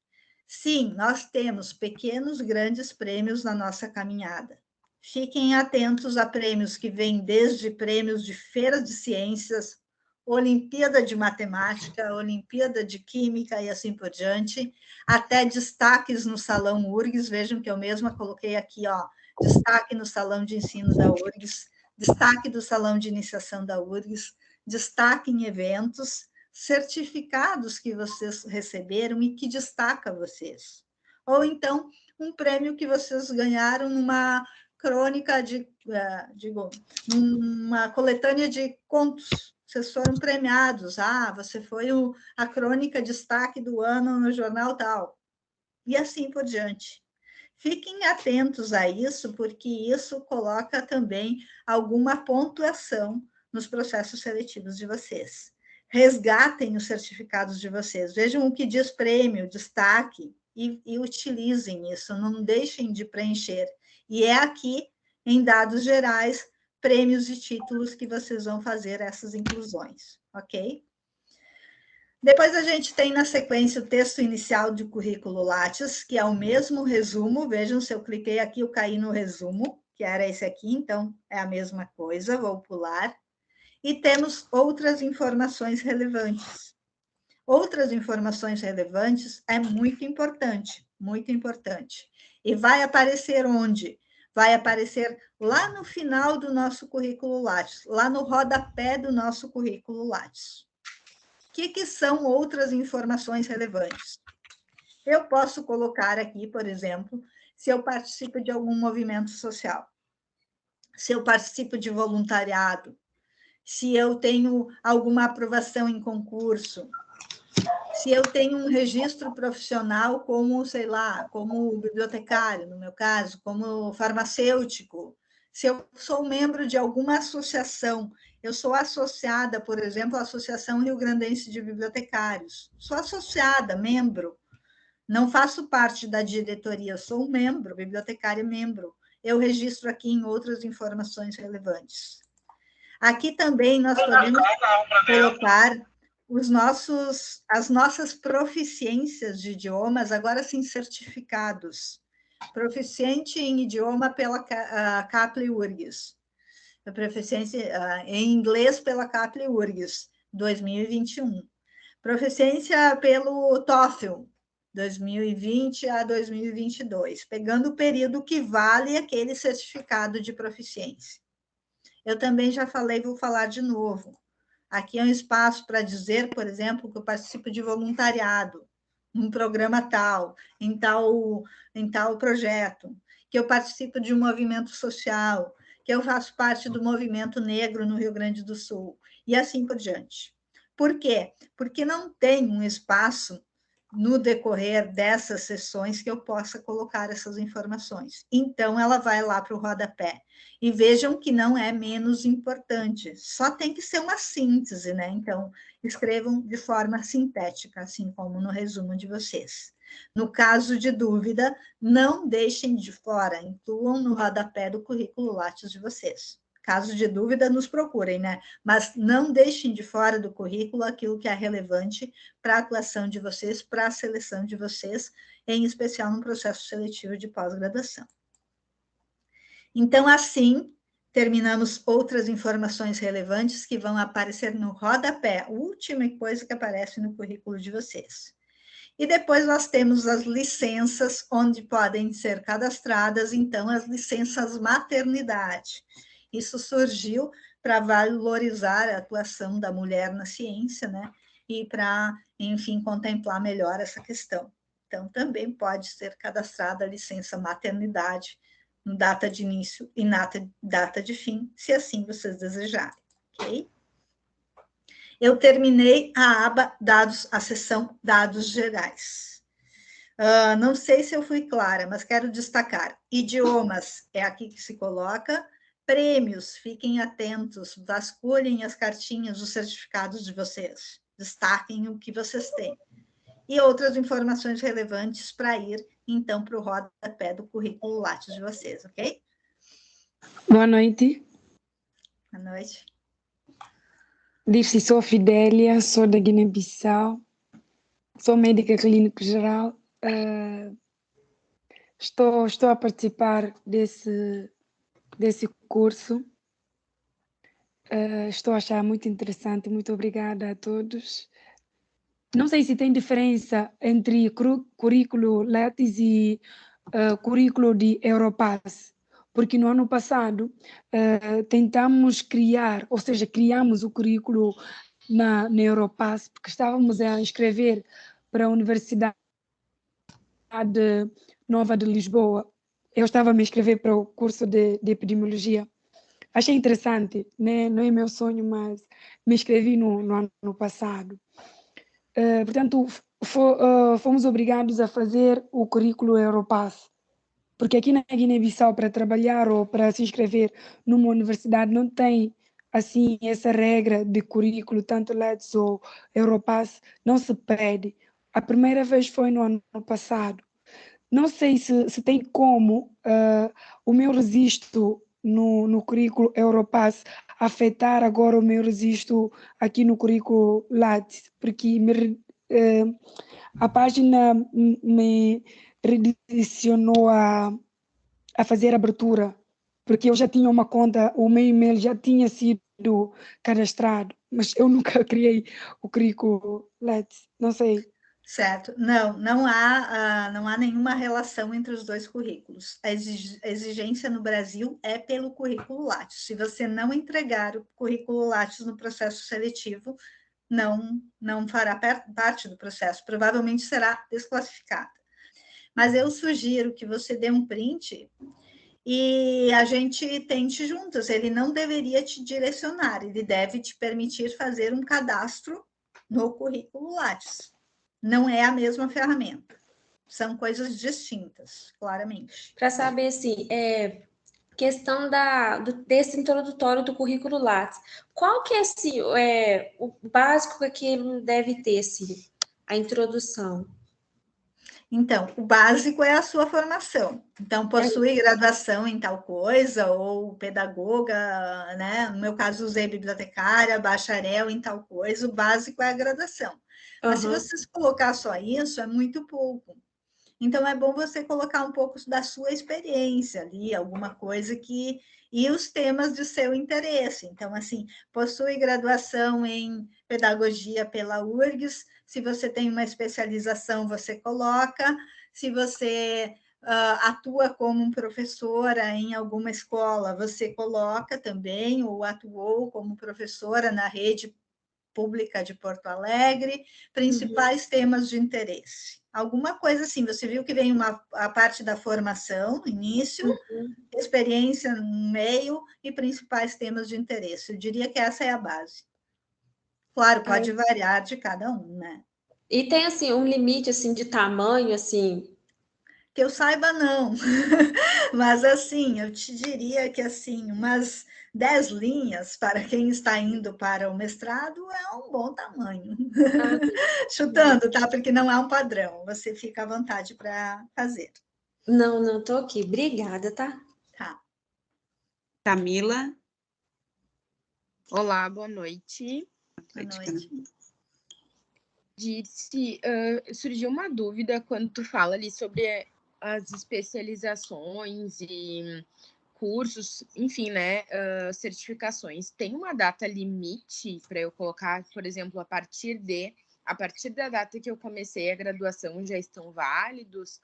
Sim, nós temos pequenos, grandes prêmios na nossa caminhada. Fiquem atentos a prêmios que vêm desde prêmios de feiras de ciências, Olimpíada de Matemática, Olimpíada de Química e assim por diante, até destaques no Salão URGS. Vejam que eu mesma coloquei aqui, destaque no Salão de Ensino da URGS, destaque do Salão de Iniciação da URGS, destaque em eventos, certificados que vocês receberam e que destaca vocês. Ou então, um prêmio que vocês ganharam numa crônica uma coletânea de contos. Vocês foram premiados. Você foi a crônica destaque do ano no jornal tal. E assim por diante. Fiquem atentos a isso, porque isso coloca também alguma pontuação nos processos seletivos de vocês. Resgatem os certificados de vocês, vejam o que diz prêmio, destaque, e utilizem isso, não deixem de preencher. E é aqui, em dados gerais, prêmios e títulos que vocês vão fazer essas inclusões, ok? Depois a gente tem na sequência o texto inicial de currículo Lattes, que é o mesmo resumo. Vejam, se eu cliquei aqui, eu caí no resumo, que era esse aqui, então é a mesma coisa, vou pular. E temos outras informações relevantes. Outras informações relevantes é muito importante, muito importante. E vai aparecer onde? Vai aparecer lá no final do nosso currículo Lattes, lá no rodapé do nosso currículo Lattes. O que são outras informações relevantes? Eu posso colocar aqui, por exemplo, se eu participo de algum movimento social. se eu participo de voluntariado, se eu tenho alguma aprovação em concurso, se eu tenho um registro profissional como, sei lá, como bibliotecário, no meu caso, como farmacêutico, se eu sou membro de alguma associação, eu sou associada, por exemplo, à Associação Rio Grandense de Bibliotecários, sou associada, membro, não faço parte da diretoria, sou um membro, bibliotecária membro, eu registro aqui em outras informações relevantes. Aqui também nós podemos colocar as nossas proficiências de idiomas, agora sim certificados. Proficiente em idioma pela CAPLI-URGS. Proficiência em inglês pela CAPLI-URGS, 2021. Proficiência pelo TOEFL, 2020 a 2022, pegando o período que vale aquele certificado de proficiência. Eu também já falei, vou falar de novo. Aqui é um espaço para dizer, por exemplo, que eu participo de voluntariado, num programa tal, em tal projeto, que eu participo de um movimento social, que eu faço parte do movimento negro no Rio Grande do Sul, e assim por diante. Por quê? Porque não tem um espaço no decorrer dessas sessões que eu possa colocar essas informações. Então, ela vai lá para o rodapé. E vejam que não é menos importante, só tem que ser uma síntese, né? Então, escrevam de forma sintética, assim como no resumo de vocês. No caso de dúvida, não deixem de fora, incluam no rodapé do currículo Lattes de vocês. Caso de dúvida, nos procurem, né? Mas não deixem de fora do currículo aquilo que é relevante para a atuação de vocês, para a seleção de vocês, em especial no processo seletivo de pós-graduação. Então, assim, terminamos outras informações relevantes que vão aparecer no rodapé, a última coisa que aparece no currículo de vocês. E depois nós temos as licenças, onde podem ser cadastradas, então, as licenças maternidade. Isso surgiu para valorizar a atuação da mulher na ciência, né? E para, enfim, contemplar melhor essa questão. Então, também pode ser cadastrada a licença maternidade, data de início e data de fim, se assim vocês desejarem, ok? Eu terminei a aba dados, a seção dados gerais. Não sei se eu fui clara, mas quero destacar, idiomas é aqui que se coloca, prêmios, fiquem atentos, vasculhem as cartinhas, os certificados de vocês, destaquem o que vocês têm. E outras informações relevantes para ir, então, para o rodapé do currículo Lattes de vocês, ok? Boa noite. Boa noite. Diz-se sou Fidélia, sou da Guiné-Bissau, sou médica clínico geral. Estou a participar desse curso. Estou a achar muito interessante. Muito obrigada a todos. Não sei se tem diferença entre currículo Lattes e currículo de Europass, porque no ano passado tentamos criar, ou seja, criamos o currículo na Europass, porque estávamos a inscrever para a Universidade Nova de Lisboa. Eu estava a me inscrever para o curso de epidemiologia. Achei interessante, né? Não é meu sonho, mas me inscrevi no ano passado. Portanto, fomos obrigados a fazer o currículo Europass, porque aqui na Guiné-Bissau, para trabalhar ou para se inscrever numa universidade, não tem assim essa regra de currículo, tanto Lattes ou Europass, não se pede. A primeira vez foi no ano passado. Não sei se tem como o meu registro no currículo Europass afetar agora o meu registro aqui no currículo Lattes, porque a página me redirecionou a fazer a abertura, porque eu já tinha uma conta, o meu e-mail já tinha sido cadastrado, mas eu nunca criei o currículo Lattes, não sei. Certo. Não há nenhuma relação entre os dois currículos. A exigência no Brasil é pelo currículo Lattes. Se você não entregar o currículo Lattes no processo seletivo, não fará parte do processo, provavelmente será desclassificada. Mas eu sugiro que você dê um print e a gente tente juntas. Ele não deveria te direcionar, ele deve te permitir fazer um cadastro no currículo Lattes. Não é a mesma ferramenta, são coisas distintas, claramente. Para saber, assim, questão do texto introdutório do currículo Lattes, qual que é, assim, o básico que ele deve ter, assim, a introdução? Então, o básico é a sua formação. Então, possui graduação em tal coisa, ou pedagoga, né? No meu caso, usei bibliotecária, bacharel em tal coisa. O básico é a graduação. Mas se você colocar só isso, é muito pouco. Então, é bom você colocar um pouco da sua experiência ali, alguma coisa que... E os temas de seu interesse. Então, assim, possui graduação em pedagogia pela URGS. Se você tem uma especialização, você coloca. Se você atua como professora em alguma escola, você coloca também, ou atuou como professora na rede pública de Porto Alegre, principais temas de interesse. Alguma coisa assim, você viu que vem a parte da formação, início, experiência no meio e principais temas de interesse. Eu diria que essa é a base. Claro, pode variar de cada um, né? E tem, assim, um limite, assim, de tamanho, assim? Que eu saiba, não. Mas, assim, eu te diria que, assim, umas 10 linhas para quem está indo para o mestrado é um bom tamanho. Chutando, tá? Porque não há um padrão. Você fica à vontade para fazer. Não, tô aqui. Obrigada, tá? Tá. Camila. Olá, boa noite. Boa noite. Disse, surgiu uma dúvida quando tu fala ali sobre as especializações e cursos, enfim, né, certificações. Tem uma data limite para eu colocar, por exemplo, a partir da data que eu comecei a graduação já estão válidos?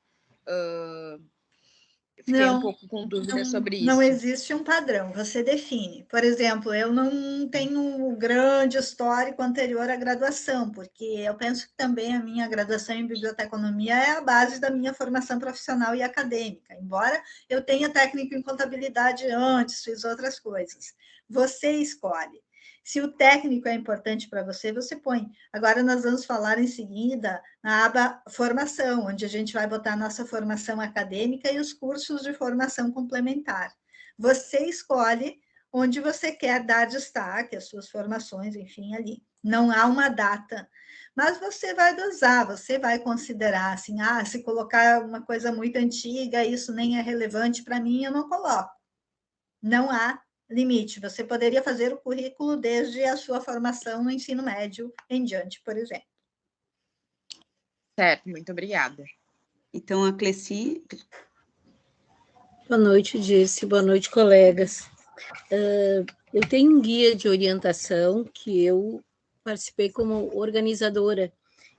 Fiquei um pouco com dúvida sobre isso. Não existe um padrão, você define. Por exemplo, eu não tenho um grande histórico anterior à graduação, porque eu penso que também a minha graduação em biblioteconomia é a base da minha formação profissional e acadêmica, embora eu tenha técnico em contabilidade antes, fiz outras coisas. Você escolhe. Se o técnico é importante para você, você põe. Agora nós vamos falar em seguida na aba formação, onde a gente vai botar a nossa formação acadêmica e os cursos de formação complementar. Você escolhe onde você quer dar destaque, as suas formações, enfim, ali. Não há uma data, mas você vai dosar, você vai considerar assim, se colocar uma coisa muito antiga, isso nem é relevante para mim, eu não coloco. Não há limite. Você poderia fazer o currículo desde a sua formação no ensino médio em diante, por exemplo. Certo, muito obrigada. Então, a Cleci. Boa noite, Dirce. Boa noite, colegas. Eu tenho um guia de orientação que eu participei como organizadora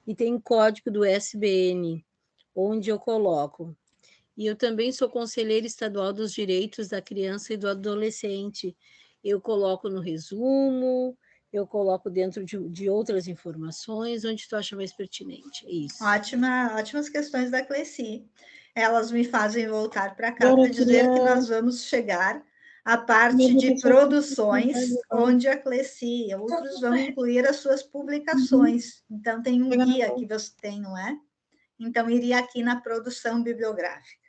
e tem código do SBN, onde eu coloco. E eu também sou conselheira estadual dos direitos da criança e do adolescente. Eu coloco no resumo, eu coloco dentro de outras informações, onde tu acha mais pertinente. É isso. Ótimas questões da Cleci. Elas me fazem voltar para cá para dizer que nós vamos chegar à parte de produções, onde a Cleci e outros vão incluir as suas publicações. Então, tem um guia que você tem, não é? Então, iria aqui na produção bibliográfica.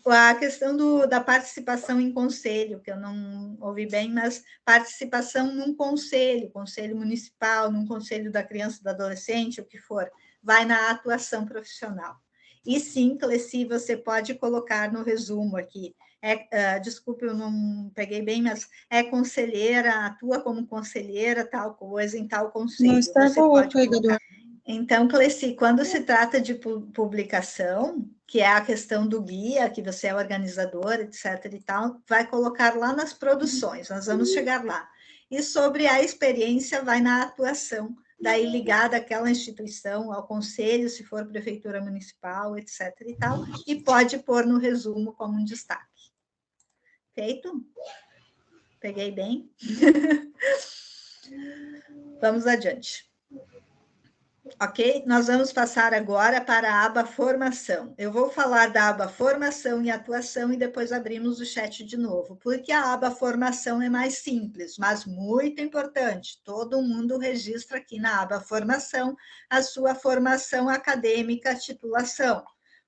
A questão da participação em conselho, que eu não ouvi bem, mas participação num conselho municipal, num conselho da criança e do adolescente, o que for, vai na atuação profissional. E sim, Cleci, você pode colocar no resumo aqui. Desculpe, eu não peguei bem, mas é conselheira, atua como conselheira, tal coisa, em tal conselho. Não está boa, pegador. Então, Cleci, quando se trata de publicação, que é a questão do guia, que você é organizadora, etc. e tal, vai colocar lá nas produções, nós vamos chegar lá. E sobre a experiência, vai na atuação, daí ligada àquela instituição, ao conselho, se for prefeitura municipal, etc. e tal, e pode pôr no resumo como um destaque. Feito? Peguei bem? Vamos adiante. Ok? Nós vamos passar agora para a aba formação. Eu vou falar da aba formação e atuação e depois abrimos o chat de novo, porque a aba formação é mais simples, mas muito importante. Todo mundo registra aqui na aba formação a sua formação acadêmica, titulação.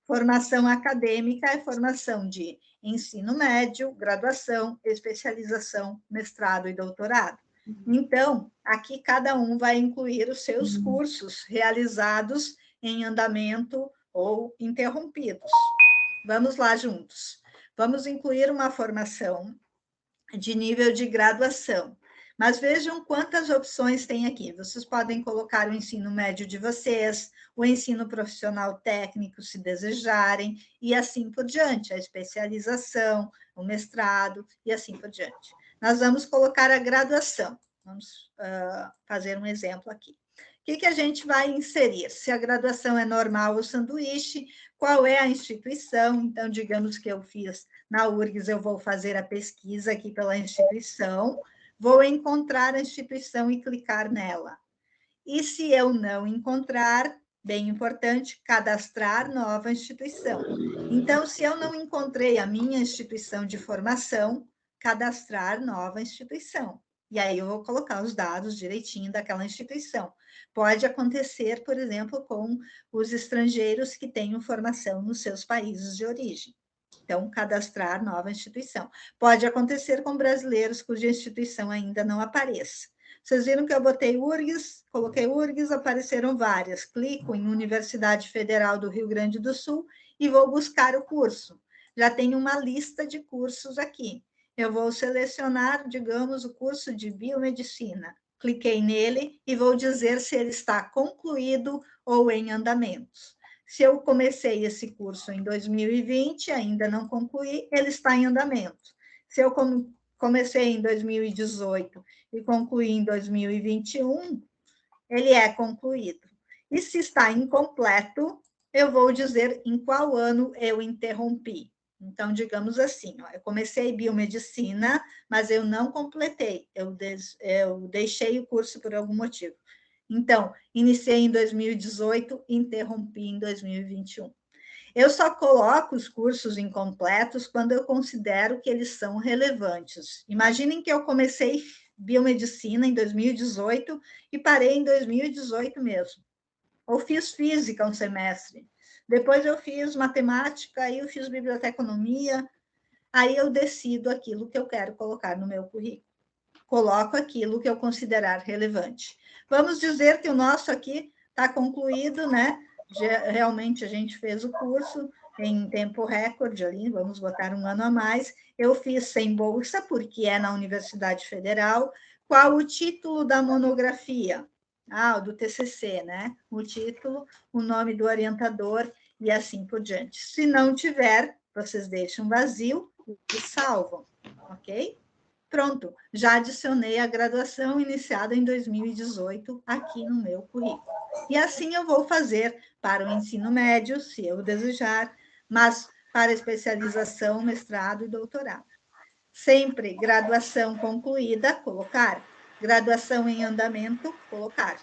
Formação acadêmica é formação de ensino médio, graduação, especialização, mestrado e doutorado. Então, aqui cada um vai incluir os seus cursos realizados em andamento ou interrompidos. Vamos lá juntos. Vamos incluir uma formação de nível de graduação. Mas vejam quantas opções tem aqui. Vocês podem colocar o ensino médio de vocês, o ensino profissional técnico, se desejarem, e assim por diante, a especialização, o mestrado, e assim por diante. Nós vamos colocar a graduação. Vamos fazer um exemplo aqui. O que a gente vai inserir? Se a graduação é normal ou sanduíche, qual é a instituição? Então, digamos que eu fiz na URGS, eu vou fazer a pesquisa aqui pela instituição, vou encontrar a instituição e clicar nela. E se eu não encontrar, bem importante, cadastrar nova instituição. Então, se eu não encontrei a minha instituição de formação, cadastrar nova instituição. E aí eu vou colocar os dados direitinho daquela instituição. Pode acontecer, por exemplo, com os estrangeiros que tenham formação nos seus países de origem. Então, cadastrar nova instituição. Pode acontecer com brasileiros cuja instituição ainda não apareça. Vocês viram que eu botei URGS, coloquei URGS, apareceram várias. Clico em Universidade Federal do Rio Grande do Sul e vou buscar o curso. Já tem uma lista de cursos aqui. Eu vou selecionar, digamos, o curso de biomedicina. Cliquei nele e vou dizer se ele está concluído ou em andamentos. Se eu comecei esse curso em 2020, ainda não concluí, ele está em andamento. Se eu comecei em 2018 e concluí em 2021, ele é concluído. E se está incompleto, eu vou dizer em qual ano eu interrompi. Então, digamos assim, ó, eu comecei biomedicina, mas eu não completei, eu deixei o curso por algum motivo. Então, iniciei em 2018, interrompi em 2021. Eu só coloco os cursos incompletos quando eu considero que eles são relevantes. Imaginem que eu comecei biomedicina em 2018 e parei em 2018 mesmo. Ou fiz física um semestre. Depois eu fiz matemática, aí eu fiz biblioteconomia, aí eu decido aquilo que eu quero colocar no meu currículo. Coloco aquilo que eu considerar relevante. Vamos dizer que o nosso aqui está concluído, né? Realmente a gente fez o curso em tempo recorde ali, vamos botar um ano a mais. Eu fiz sem bolsa, porque é na Universidade Federal. Qual o título da monografia? Ah, o do TCC, né? O título, o nome do orientador e assim por diante. Se não tiver, vocês deixam vazio e salvam, ok? Pronto, já adicionei a graduação iniciada em 2018 aqui no meu currículo. E assim eu vou fazer para o ensino médio, se eu desejar, mas para especialização, mestrado e doutorado. Sempre graduação concluída, colocar. Graduação em andamento, colocar.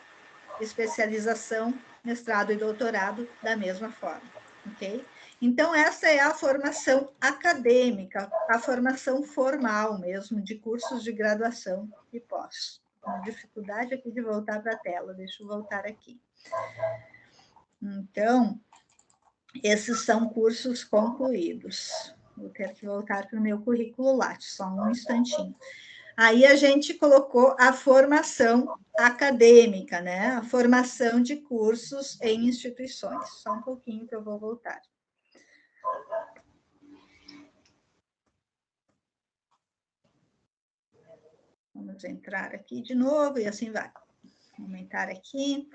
Especialização, mestrado e doutorado, da mesma forma, ok? Então, essa é a formação acadêmica, a formação formal mesmo, de cursos de graduação e pós. Uma dificuldade aqui de voltar para a tela, deixa eu voltar aqui. Então, esses são cursos concluídos. Vou ter que voltar para o meu currículo Lattes, só um instantinho. Aí a gente colocou a formação acadêmica, né? A formação de cursos em instituições. Só um pouquinho que eu vou voltar. Vamos entrar aqui de novo e assim vai. Vou aumentar aqui.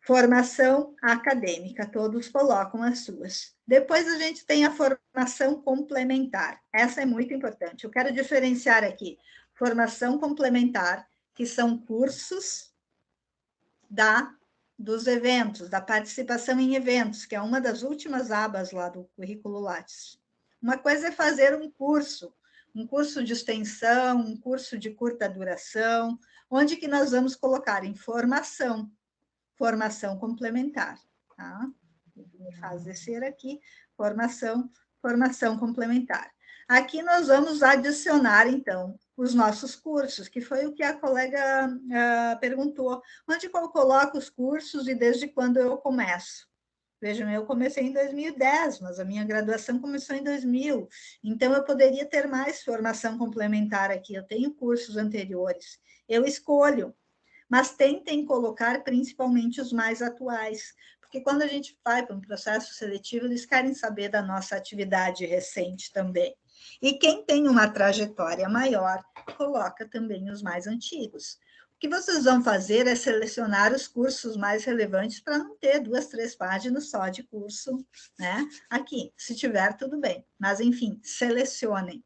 Formação acadêmica, todos colocam as suas. Depois a gente tem a formação complementar. Essa é muito importante. Eu quero diferenciar aqui formação complementar, que são cursos dos eventos, da participação em eventos, que é uma das últimas abas lá do currículo Lattes. Uma coisa é fazer um curso de extensão, um curso de curta duração, onde que nós vamos colocar informação. formação complementar. Tá? Me faz descer aqui, formação complementar. Aqui nós vamos adicionar, então, os nossos cursos, que foi o que a colega perguntou. Onde eu coloco os cursos e desde quando eu começo? Vejam, eu comecei em 2010, mas a minha graduação começou em 2000. Então, eu poderia ter mais formação complementar aqui. Eu tenho cursos anteriores. Eu escolho, mas tentem colocar principalmente os mais atuais. Porque quando a gente vai para um processo seletivo, eles querem saber da nossa atividade recente também. E quem tem uma trajetória maior, coloca também os mais antigos. O que vocês vão fazer é selecionar os cursos mais relevantes para não ter 2, 3 páginas só de curso, né? Aqui, se tiver, tudo bem. Mas, enfim, selecionem.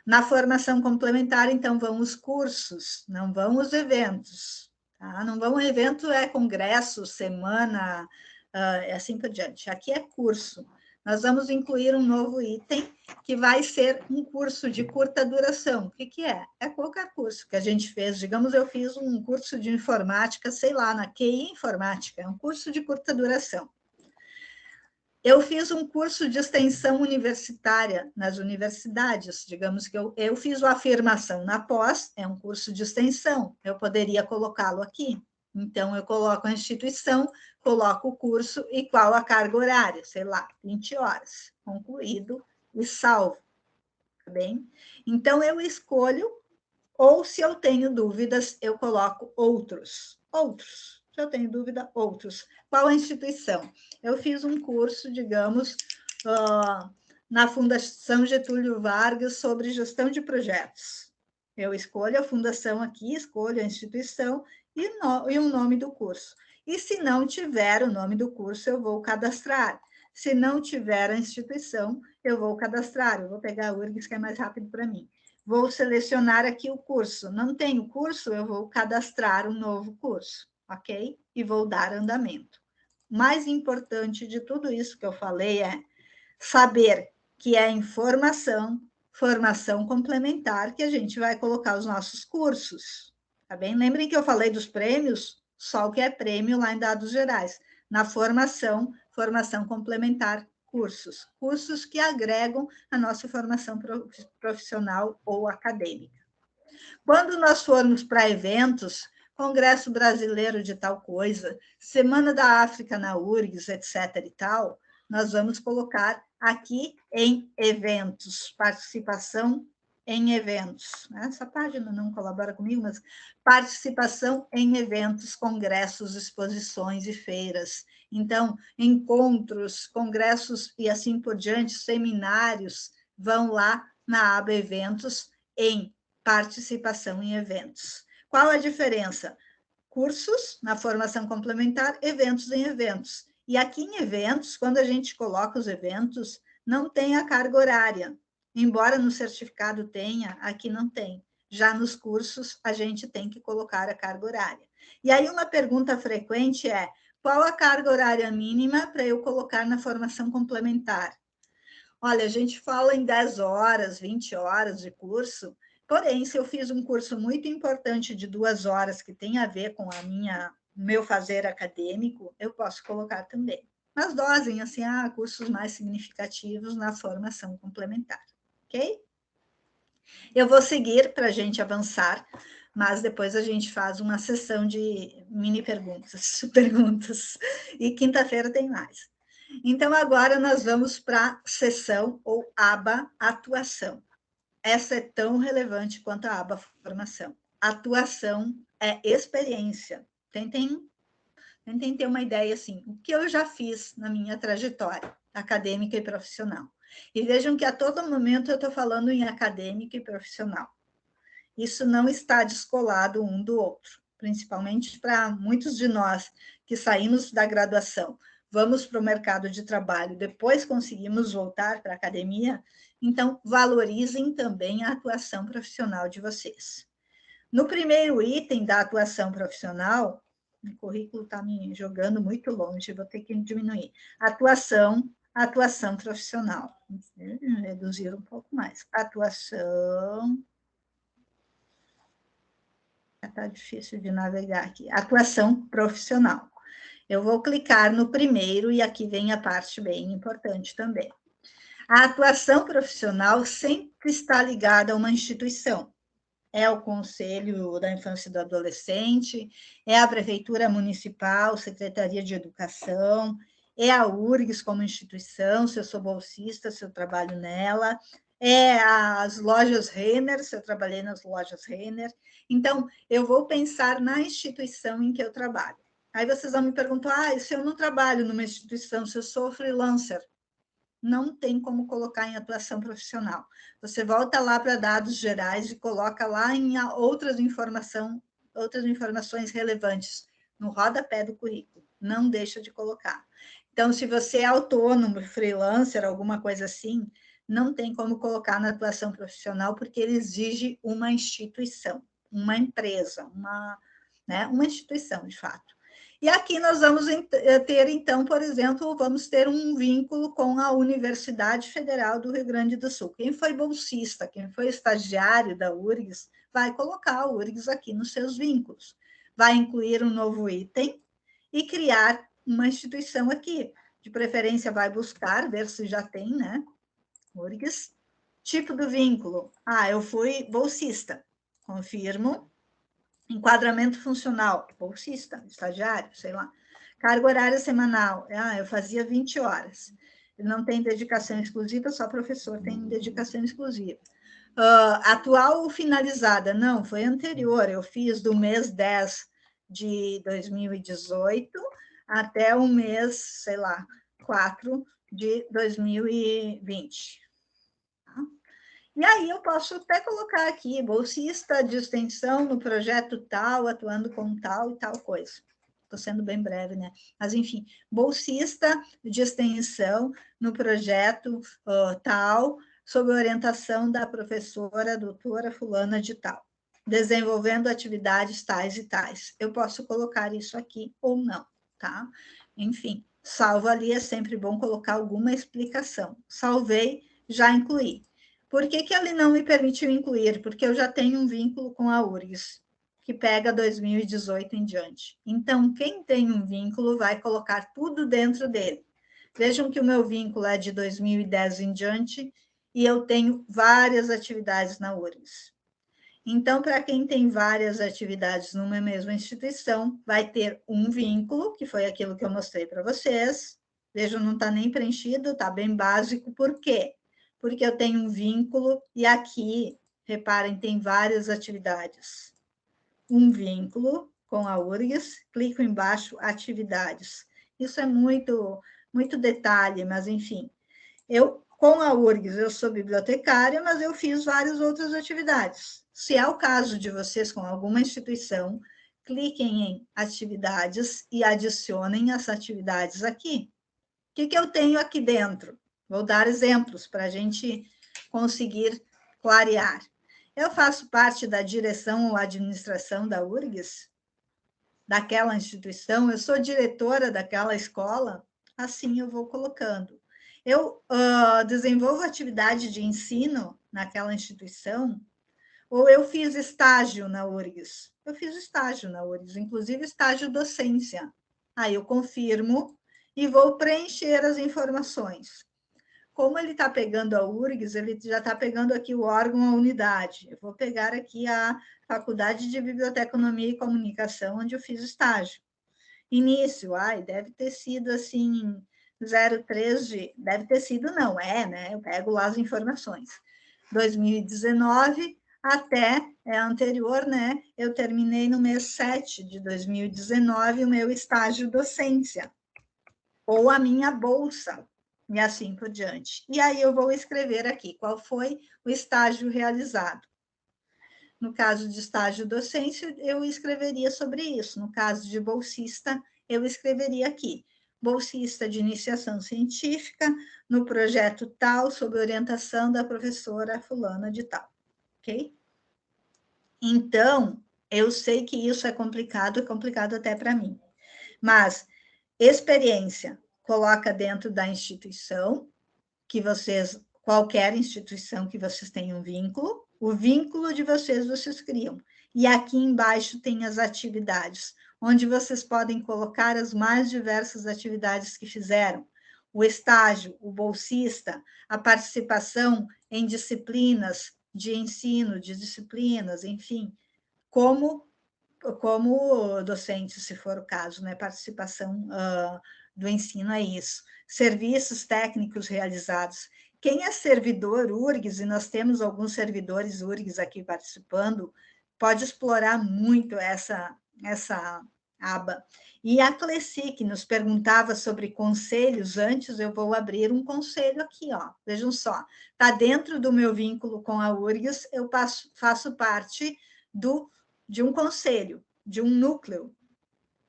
Na formação complementar, então, vão os cursos, não vão os eventos. Tá? Não vão evento, é congresso, semana, assim por diante. Aqui é curso. Nós vamos incluir um novo item, que vai ser um curso de curta duração. O que é? É qualquer curso que a gente fez. Digamos, eu fiz um curso de informática, sei lá, na QI Informática, é um curso de curta duração. Eu fiz um curso de extensão universitária nas universidades, digamos que eu fiz a afirmação na pós, é um curso de extensão, eu poderia colocá-lo aqui. Então, eu coloco a instituição, coloco o curso e qual a carga horária, sei lá, 20 horas, concluído e salvo, tá bem? Então, eu escolho, ou se eu tenho dúvidas, eu coloco outros. Se eu tenho dúvida, outros. Qual a instituição? Eu fiz um curso, digamos, na Fundação Getúlio Vargas sobre gestão de projetos. Eu escolho a fundação aqui, escolho a instituição e o nome do curso. E se não tiver o nome do curso, eu vou cadastrar. Se não tiver a instituição, eu vou cadastrar. Eu vou pegar a URGS, que é mais rápido para mim. Vou selecionar aqui o curso. Não tenho curso, eu vou cadastrar um novo curso, ok? E vou dar andamento. O mais importante de tudo isso que eu falei é saber que é informação, formação complementar, que a gente vai colocar os nossos cursos, tá bem? Lembrem que eu falei dos prêmios, só o que é prêmio lá em dados gerais. Na formação complementar, cursos que agregam a nossa formação profissional ou acadêmica. Quando nós formos para eventos, Congresso Brasileiro de tal coisa, Semana da África na URGS, etc. e tal, nós vamos colocar aqui em eventos, participação em eventos. Essa página não colabora comigo, mas participação em eventos, congressos, exposições e feiras. Então, encontros, congressos e assim por diante, seminários, vão lá na aba eventos em participação em eventos. Qual a diferença? Cursos na formação complementar, eventos em eventos. E aqui em eventos, quando a gente coloca os eventos, não tem a carga horária. Embora no certificado tenha, aqui não tem. Já nos cursos, a gente tem que colocar a carga horária. E aí uma pergunta frequente é, qual a carga horária mínima para eu colocar na formação complementar? Olha, a gente fala em 10 horas, 20 horas de curso, porém, se eu fiz um curso muito importante de 2 horas, que tem a ver com meu fazer acadêmico, eu posso colocar também. Mas dosem, assim, cursos mais significativos na formação complementar, ok? Eu vou seguir para a gente avançar, mas depois a gente faz uma sessão de mini perguntas, e quinta-feira tem mais. Então, agora nós vamos para a seção ou aba atuação. Essa é tão relevante quanto a aba formação. Atuação é experiência. Tentem ter uma ideia assim, o que eu já fiz na minha trajetória acadêmica e profissional. E vejam que a todo momento eu estou falando em acadêmica e profissional. Isso não está descolado um do outro, principalmente para muitos de nós que saímos da graduação, vamos para o mercado de trabalho, depois conseguimos voltar para a academia, então valorizem também a atuação profissional de vocês. No primeiro item da atuação profissional, o currículo está me jogando muito longe, vou ter que diminuir. Atuação profissional. Reduzir um pouco mais. Atuação. Está difícil de navegar aqui. Atuação profissional. Eu vou clicar no primeiro, e aqui vem a parte bem importante também. A atuação profissional sempre está ligada a uma instituição. É o Conselho da Infância e do Adolescente, é a Prefeitura Municipal, Secretaria de Educação, é a URGS como instituição, se eu sou bolsista, se eu trabalho nela, é as lojas Renner, se eu trabalhei nas lojas Renner. Então, eu vou pensar na instituição em que eu trabalho. Aí vocês vão me perguntar, se eu não trabalho numa instituição, se eu sou freelancer, não tem como colocar em atuação profissional. Você volta lá para dados gerais e coloca lá em outras informações relevantes no rodapé do currículo. Não deixa de colocar. Então, se você é autônomo, freelancer, alguma coisa assim, não tem como colocar na atuação profissional, porque ele exige uma instituição, uma empresa, uma instituição, de fato. E aqui nós vamos ter, então, por exemplo, vamos ter um vínculo com a Universidade Federal do Rio Grande do Sul. Quem foi bolsista, quem foi estagiário da URGS, vai colocar a URGS aqui nos seus vínculos. Vai incluir um novo item e criar uma instituição aqui. De preferência, vai buscar, ver se já tem, né? URGS. Tipo do vínculo. Eu fui bolsista. Confirmo. Enquadramento funcional, bolsista, estagiário, sei lá. Carga horária semanal, eu fazia 20 horas. Ele não tem dedicação exclusiva, só professor tem dedicação exclusiva. Atual ou finalizada? Não, foi anterior, eu fiz do mês 10 de 2018 até o mês, sei lá, 4 de 2020. E aí eu posso até colocar aqui, bolsista de extensão no projeto tal, atuando com tal e tal coisa. Estou sendo bem breve, né? Mas, enfim, bolsista de extensão no projeto tal, sob orientação da professora doutora fulana de tal, desenvolvendo atividades tais e tais. Eu posso colocar isso aqui ou não, tá? Enfim, salvo ali, é sempre bom colocar alguma explicação. Salvei, já incluí. Por que ele não me permitiu incluir? Porque eu já tenho um vínculo com a URGS, que pega 2018 em diante. Então, quem tem um vínculo vai colocar tudo dentro dele. Vejam que o meu vínculo é de 2010 em diante e eu tenho várias atividades na URGS. Então, para quem tem várias atividades numa mesma instituição, vai ter um vínculo, que foi aquilo que eu mostrei para vocês. Vejam, não está nem preenchido, está bem básico. Por quê? Porque eu tenho um vínculo e aqui, reparem, tem várias atividades. Um vínculo com a URGS, clico embaixo, atividades. Isso é muito detalhe, mas enfim. Com a URGS, eu sou bibliotecária, mas eu fiz várias outras atividades. Se é o caso de vocês com alguma instituição, cliquem em atividades e adicionem as atividades aqui. O que eu tenho aqui dentro? Vou dar exemplos para a gente conseguir clarear. Eu faço parte da direção ou administração da URGS, daquela instituição, eu sou diretora daquela escola, assim eu vou colocando. Eu desenvolvo atividade de ensino naquela instituição, ou eu fiz estágio na URGS? Eu fiz estágio na URGS, inclusive estágio docência. Aí eu confirmo e vou preencher as informações. Como ele está pegando a URGS, ele já está pegando aqui o órgão, a unidade. Eu vou pegar aqui a Faculdade de Biblioteconomia e Comunicação, onde eu fiz estágio. Início, deve ter sido assim, 03 de... Deve ter sido, não, né? Eu pego lá as informações. 2019 até, anterior, né? Eu terminei no mês 7 de 2019 o meu estágio docência, ou a minha bolsa, e assim por diante. E aí eu vou escrever aqui qual foi o estágio realizado. No caso de estágio docência, eu escreveria sobre isso. No caso de bolsista, eu escreveria aqui. Bolsista de iniciação científica, no projeto tal, sob orientação da professora fulana de tal. Ok? Então, eu sei que isso é complicado até para mim. Mas, experiência, coloca dentro da instituição, que vocês, qualquer instituição que vocês tenham vínculo, o vínculo de vocês criam. E aqui embaixo tem as atividades. onde vocês podem colocar as mais diversas atividades que fizeram. O estágio, o bolsista, a participação em disciplinas de ensino, de disciplinas, enfim, como docente, se for o caso, né? Participação do ensino é isso. Serviços técnicos realizados. Quem é servidor URGS, e nós temos alguns servidores URGS aqui participando, pode explorar muito essa aba. E a Cleci, que nos perguntava sobre conselhos, antes eu vou abrir um conselho aqui, ó. Vejam só, está dentro do meu vínculo com a URGS, eu faço parte de um conselho, de um núcleo.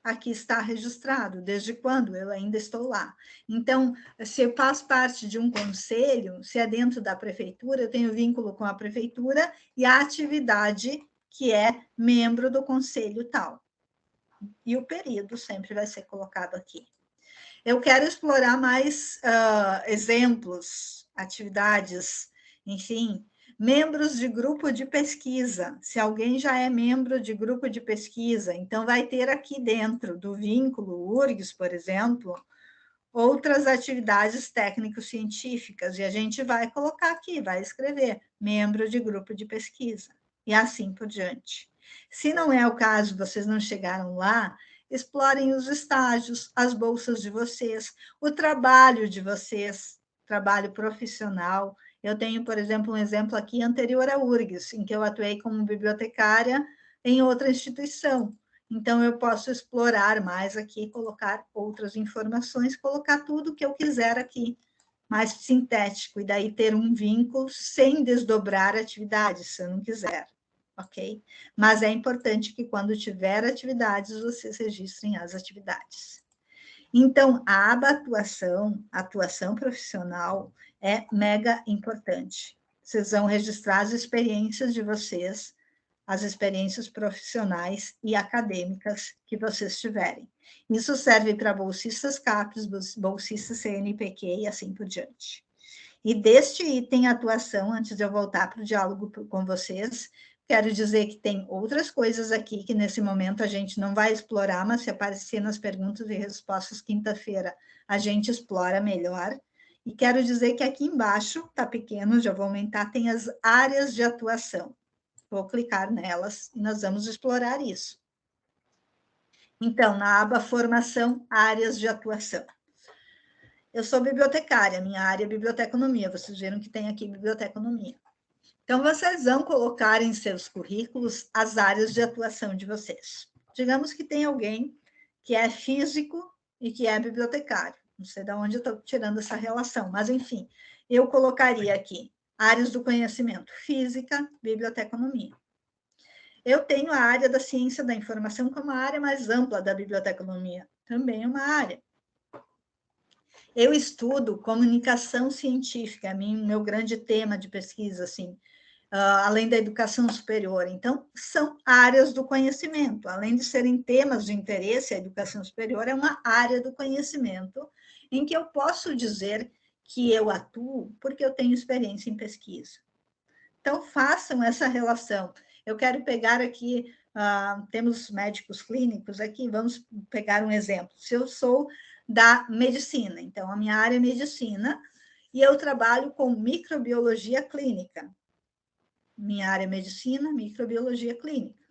Aqui está registrado, desde quando eu ainda estou lá. Então, se eu faço parte de um conselho, se é dentro da prefeitura, eu tenho vínculo com a prefeitura e a atividade que é membro do conselho tal. E o período sempre vai ser colocado aqui. Eu quero explorar mais exemplos, atividades, enfim, membros de grupo de pesquisa. Se alguém já é membro de grupo de pesquisa, então vai ter aqui dentro do vínculo URGS, por exemplo, outras atividades técnico-científicas, e a gente vai colocar aqui, vai escrever membro de grupo de pesquisa, e assim por diante. Se não é o caso, vocês não chegaram lá, explorem os estágios, as bolsas de vocês, o trabalho de vocês, trabalho profissional. Eu tenho, por exemplo, um exemplo aqui anterior à URGS, em que eu atuei como bibliotecária em outra instituição. Então, eu posso explorar mais aqui, colocar outras informações, colocar tudo que eu quiser aqui, mais sintético, e daí ter um vínculo sem desdobrar atividades, se eu não quiser, ok? Mas é importante que quando tiver atividades, vocês registrem as atividades. Então, a aba atuação profissional, é mega importante. Vocês vão registrar as experiências de vocês, as experiências profissionais e acadêmicas que vocês tiverem. Isso serve para bolsistas CAPES, bolsistas CNPq e assim por diante. E deste item atuação, antes de eu voltar para o diálogo com vocês, quero dizer que tem outras coisas aqui que nesse momento a gente não vai explorar, mas se aparecer nas perguntas e respostas quinta-feira, a gente explora melhor. E quero dizer que aqui embaixo, está pequeno, já vou aumentar, tem as áreas de atuação. Vou clicar nelas e nós vamos explorar isso. Então, na aba Formação, áreas de atuação. Eu sou bibliotecária, minha área é biblioteconomia. Vocês viram que tem aqui biblioteconomia. Então, vocês vão colocar em seus currículos as áreas de atuação de vocês. Digamos que tem alguém que é físico e que é bibliotecário. Não sei de onde eu estou tirando essa relação, mas, enfim, eu colocaria aqui áreas do conhecimento, física, biblioteconomia. Eu tenho a área da ciência da informação como a área mais ampla da biblioteconomia, também é uma área. Eu estudo comunicação científica, meu grande tema de pesquisa, assim, além da educação superior. Então, são áreas do conhecimento. Além de serem temas de interesse, a educação superior é uma área do conhecimento em que eu posso dizer que eu atuo porque eu tenho experiência em pesquisa. Então, façam essa relação. Eu quero pegar aqui, temos médicos clínicos aqui, vamos pegar um exemplo. Se eu sou da medicina, então a minha área é medicina, e eu trabalho com microbiologia clínica. Minha área é medicina, microbiologia clínica.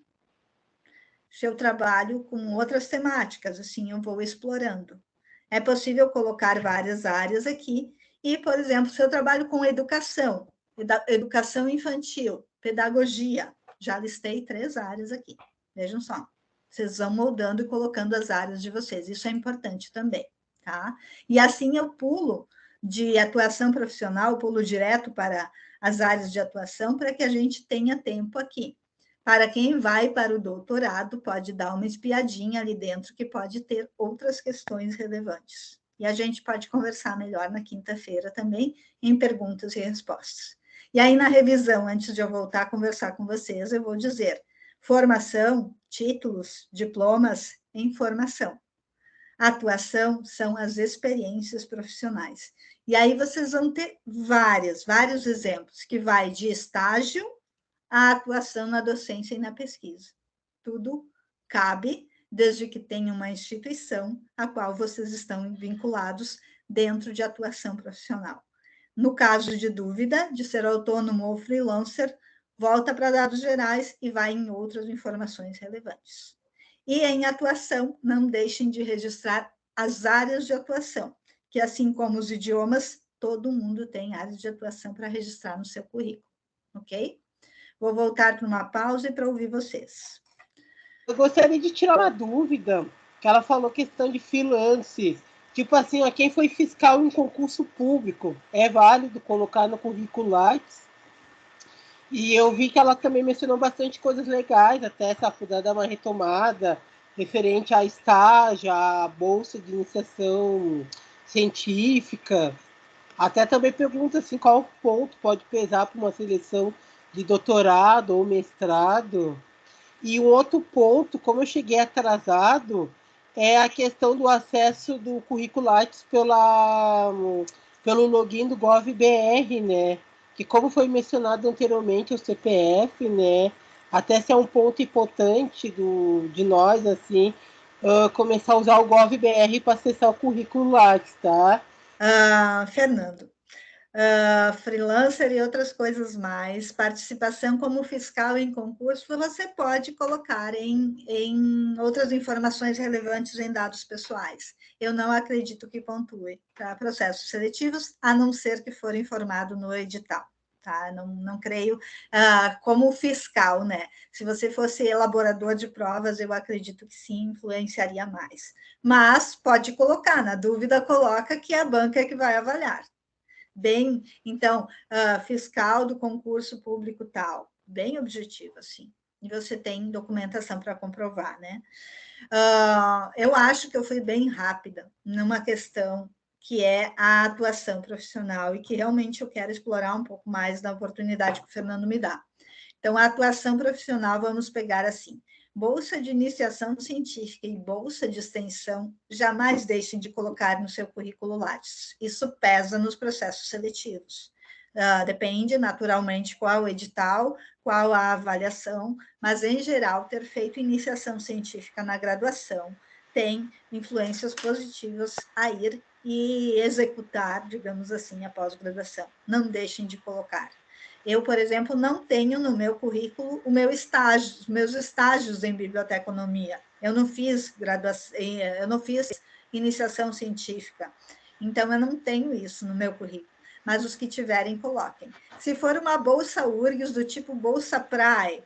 Se eu trabalho com outras temáticas, assim, eu vou explorando. É possível colocar várias áreas aqui, e, por exemplo, se eu trabalho com educação infantil, pedagogia, já listei 3 áreas aqui. Vejam só. Vocês vão moldando e colocando as áreas de vocês. Isso é importante também, tá? E assim eu pulo de atuação profissional, pulo direto para as áreas de atuação, para que a gente tenha tempo aqui. Para quem vai para o doutorado, pode dar uma espiadinha ali dentro, que pode ter outras questões relevantes. E a gente pode conversar melhor na quinta-feira também, em perguntas e respostas. E aí, na revisão, antes de eu voltar a conversar com vocês, eu vou dizer: formação, títulos, diplomas em formação. Atuação são as experiências profissionais. E aí vocês vão ter vários exemplos, que vai de estágio à atuação na docência e na pesquisa. Tudo cabe desde que tenha uma instituição a qual vocês estão vinculados dentro de atuação profissional. No caso de dúvida de ser autônomo ou freelancer, volta para dados gerais e vai em outras informações relevantes. E em atuação, não deixem de registrar as áreas de atuação, que assim como os idiomas, todo mundo tem áreas de atuação para registrar no seu currículo, ok? Vou voltar para uma pausa para ouvir vocês. Eu gostaria de tirar uma dúvida, que ela falou questão de freelance. Tipo assim, quem foi fiscal em concurso público, é válido colocar no currículo Lattes? E eu vi que ela também mencionou bastante coisas legais, até essa puder dar uma retomada, referente a estágio, a bolsa de iniciação científica. Até também pergunta assim, qual ponto pode pesar para uma seleção de doutorado ou mestrado. E um outro ponto, como eu cheguei atrasado, é a questão do acesso do currículo Lattes pelo login do GovBR, né? Que como foi mencionado anteriormente, o CPF, né? Até se é um ponto importante de nós, assim, começar a usar o GovBR para acessar o currículo Lattes, tá? Fernando, freelancer e outras coisas mais, participação como fiscal em concurso, você pode colocar em outras informações relevantes em dados pessoais. Eu não acredito que pontue para processos seletivos, a não ser que for informado no edital. Tá? Não creio como fiscal, né? Se você fosse elaborador de provas, eu acredito que sim, influenciaria mais. Mas pode colocar, na dúvida, coloca que a banca é que vai avaliar. Bem, então, fiscal do concurso público tal, bem objetivo, assim. E você tem documentação para comprovar, né? Eu acho que eu fui bem rápida numa questão que é a atuação profissional e que realmente eu quero explorar um pouco mais da oportunidade que o Fernando me dá. Então, a atuação profissional, vamos pegar assim, bolsa de iniciação científica e bolsa de extensão, jamais deixem de colocar no seu currículo Lattes. Isso pesa nos processos seletivos. Depende, naturalmente, qual o edital, qual a avaliação, mas, em geral, ter feito iniciação científica na graduação tem influências positivas a ir e executar, digamos assim, a pós-graduação. Não deixem de colocar. Eu, por exemplo, não tenho no meu currículo os meus estágios em biblioteconomia. Eu não fiz graduação, eu não fiz iniciação científica. Então, eu não tenho isso no meu currículo. Mas os que tiverem, coloquem. Se for uma bolsa URGS do tipo Bolsa PRAE,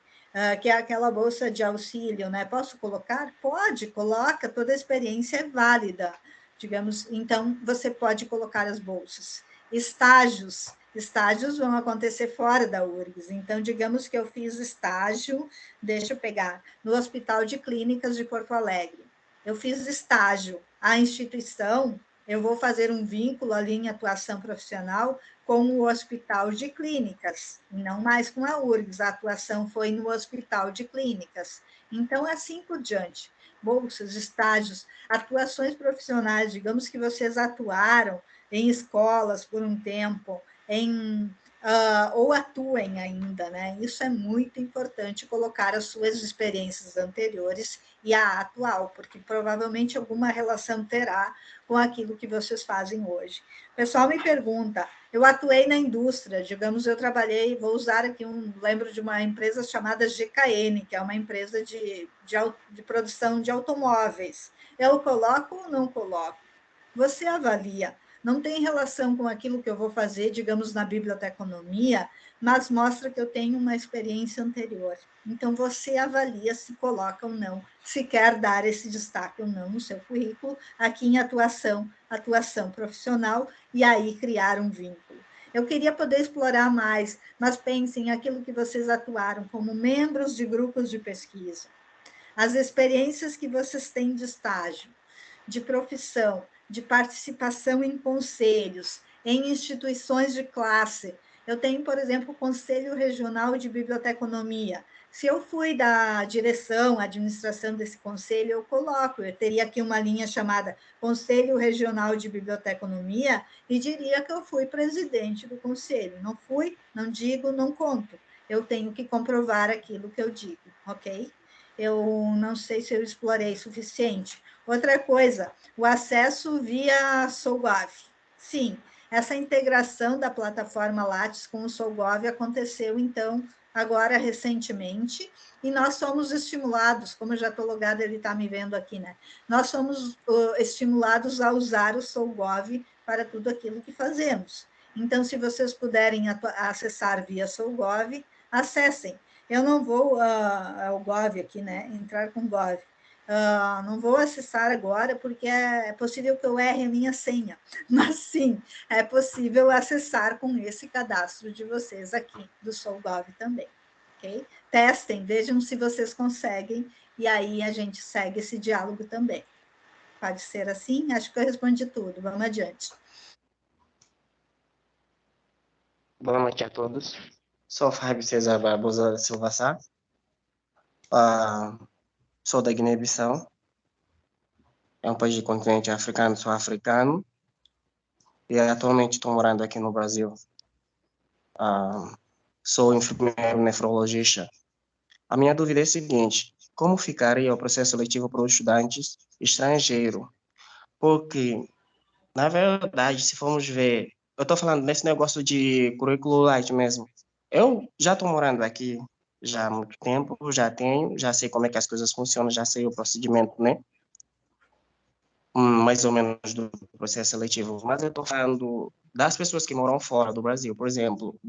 que é aquela bolsa de auxílio, né? Posso colocar? Pode, coloca, toda a experiência é válida, digamos. Então, você pode colocar as bolsas. Estágios vão acontecer fora da URGS. Então, digamos que eu fiz estágio, deixa eu pegar, no Hospital de Clínicas de Porto Alegre. Eu fiz estágio. A instituição, eu vou fazer um vínculo ali em atuação profissional com o Hospital de Clínicas, e não mais com a URGS. A atuação foi no Hospital de Clínicas. Então, assim por diante. Bolsas, estágios, atuações profissionais, digamos que vocês atuaram em escolas por um tempo, ou atuem ainda, né? Isso é muito importante, colocar as suas experiências anteriores e a atual, porque provavelmente alguma relação terá com aquilo que vocês fazem hoje. O pessoal me pergunta, eu atuei na indústria, digamos, eu trabalhei, vou usar aqui lembro de uma empresa chamada GKN, que é uma empresa de produção de automóveis. Eu coloco ou não coloco? Você avalia. Não tem relação com aquilo que eu vou fazer, digamos, na biblioteconomia, mas mostra que eu tenho uma experiência anterior. Então, você avalia se coloca ou não, se quer dar esse destaque ou não no seu currículo, aqui em atuação profissional, e aí criar um vínculo. Eu queria poder explorar mais, mas pensem aquilo que vocês atuaram como membros de grupos de pesquisa, as experiências que vocês têm de estágio, de profissão, de participação em conselhos, em instituições de classe. Eu tenho, por exemplo, o Conselho Regional de Biblioteconomia. Se eu fui da direção, administração desse conselho, eu coloco, eu teria aqui uma linha chamada Conselho Regional de Biblioteconomia e diria que eu fui presidente do conselho. Não fui, não digo, não conto. Eu tenho que comprovar aquilo que eu digo, ok? eu não sei se eu explorei suficiente. Outra coisa, o acesso via SouGov. Sim, essa integração da plataforma Lattes com o SouGov aconteceu, então, agora recentemente, e nós somos estimulados, como eu já estou logada, ele está me vendo aqui, né? Nós somos estimulados a usar o SouGov para tudo aquilo que fazemos. Então, se vocês puderem acessar via SouGov, acessem. Eu não vou ao Gov aqui, né? Entrar com Gov. Não vou acessar agora, porque é possível que eu erre a minha senha. Mas sim, é possível acessar com esse cadastro de vocês aqui, do SouGov também. Ok? Testem, vejam se vocês conseguem, e aí a gente segue esse diálogo também. Pode ser assim? Acho que eu respondi tudo. Vamos adiante. Boa noite a todos. Sou Fábio César Barbosa Silva Sá. Sou da Guiné-Bissau. É um país do continente africano, sou africano. E atualmente estou morando aqui no Brasil. Sou enfermeiro nefrologista. A minha dúvida é a seguinte: como ficaria o processo seletivo para os estudantes estrangeiros? Porque, na verdade, se formos ver, eu estou falando nesse negócio de currículo light mesmo. Eu já estou morando aqui já há muito tempo, já sei como é que as coisas funcionam, já sei o procedimento, né? Mais ou menos do processo seletivo. Mas eu estou falando das pessoas que moram fora do Brasil, por exemplo,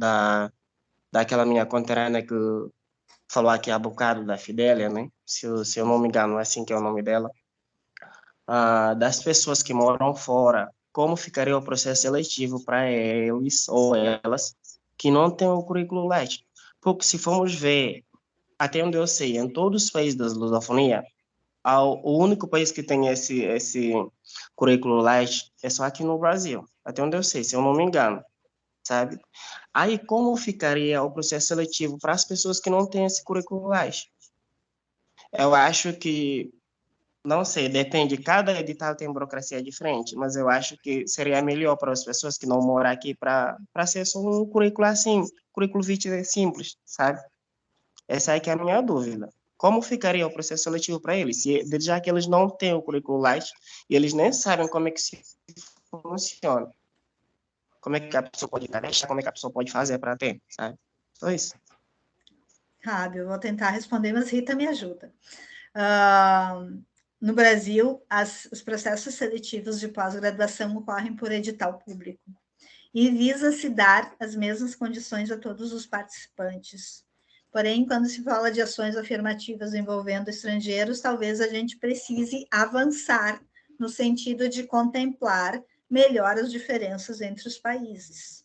daquela minha conterrânea que falou aqui há bocado, da Fidélia, né? Se eu não me engano, é assim que é o nome dela. Das pessoas que moram fora, como ficaria o processo seletivo para eles ou elas que não têm o currículo light? Porque se formos ver, até onde eu sei, em todos os países da lusofonia, o único país que tem esse currículo light é só aqui no Brasil, até onde eu sei, se eu não me engano, sabe? Aí como ficaria o processo seletivo para as pessoas que não têm esse currículo light? Eu acho que, não sei, depende, cada edital tem burocracia diferente, mas eu acho que seria melhor para as pessoas que não moram aqui para ser só um currículo assim, currículo vitae simples, sabe? Essa é que é a minha dúvida. Como ficaria o processo seletivo para eles, já que eles não têm o currículo light e eles nem sabem como é que se funciona? Como é que a pessoa pode cadastrar, como é que a pessoa pode fazer para ter, sabe? Só isso. Rábio, eu vou tentar responder, mas Rita me ajuda. No Brasil, os processos seletivos de pós-graduação ocorrem por edital público e visa-se dar as mesmas condições a todos os participantes. Porém, quando se fala de ações afirmativas envolvendo estrangeiros, talvez a gente precise avançar no sentido de contemplar melhor as diferenças entre os países.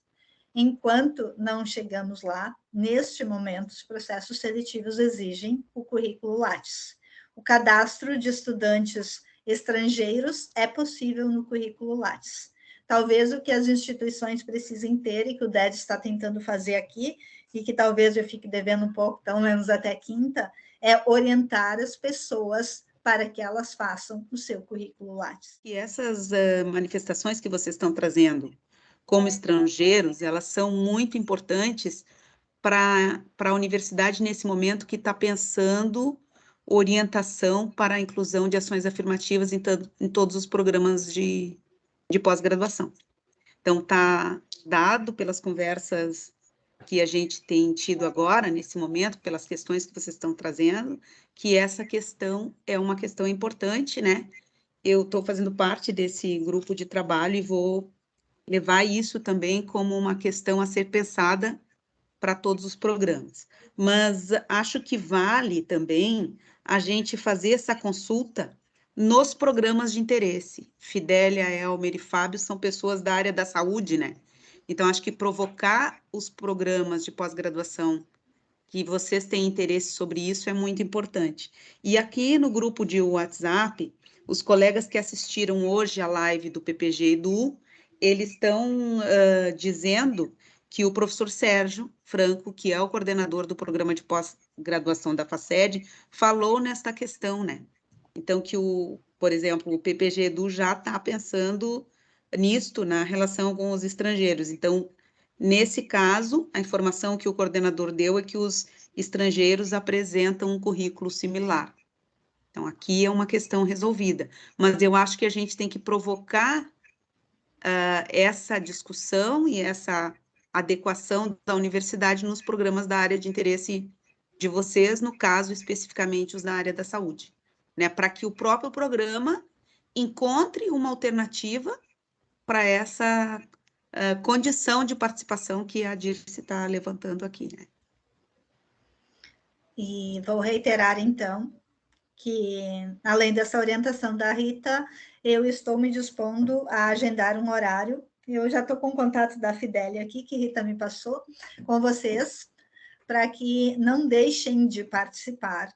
Enquanto não chegamos lá, neste momento, os processos seletivos exigem o currículo Lattes. O cadastro de estudantes estrangeiros é possível no currículo Lattes. Talvez o que as instituições precisem ter, e que o DED está tentando fazer aqui, e que talvez eu fique devendo um pouco, pelo menos até quinta, é orientar as pessoas para que elas façam o seu currículo Lattes. E essas manifestações que vocês estão trazendo como estrangeiros, elas são muito importantes para a universidade nesse momento que está pensando orientação para a inclusão de ações afirmativas em todos os programas de pós-graduação. Então, está dado pelas conversas que a gente tem tido agora, nesse momento, pelas questões que vocês estão trazendo, que essa questão é uma questão importante, né? Eu estou fazendo parte desse grupo de trabalho e vou levar isso também como uma questão a ser pensada para todos os programas. Mas acho que vale também a gente fazer essa consulta nos programas de interesse. Fidélia, Elmer e Fábio são pessoas da área da saúde, né? Então, acho que provocar os programas de pós-graduação que vocês têm interesse sobre isso é muito importante. E aqui no grupo de WhatsApp, os colegas que assistiram hoje a live do PPG Edu, eles estão dizendo que o professor Sérgio Franco, que é o coordenador do programa de pós-graduação da FACED, falou nesta questão, né? Então, por exemplo, o PPG Edu já está pensando nisto, na relação com os estrangeiros. Então, nesse caso, a informação que o coordenador deu é que os estrangeiros apresentam um currículo similar. Então, aqui é uma questão resolvida. Mas eu acho que a gente tem que provocar essa discussão e essa adequação da universidade nos programas da área de interesse de vocês, no caso, especificamente os da área da saúde, né? Para que o próprio programa encontre uma alternativa para essa condição de participação que a Dirce está levantando aqui, né? E vou reiterar, então, que, além dessa orientação da Rita, eu estou me dispondo a agendar um horário. Eu já estou com o contato da Fidélia aqui, que Rita me passou, com vocês, para que não deixem de participar,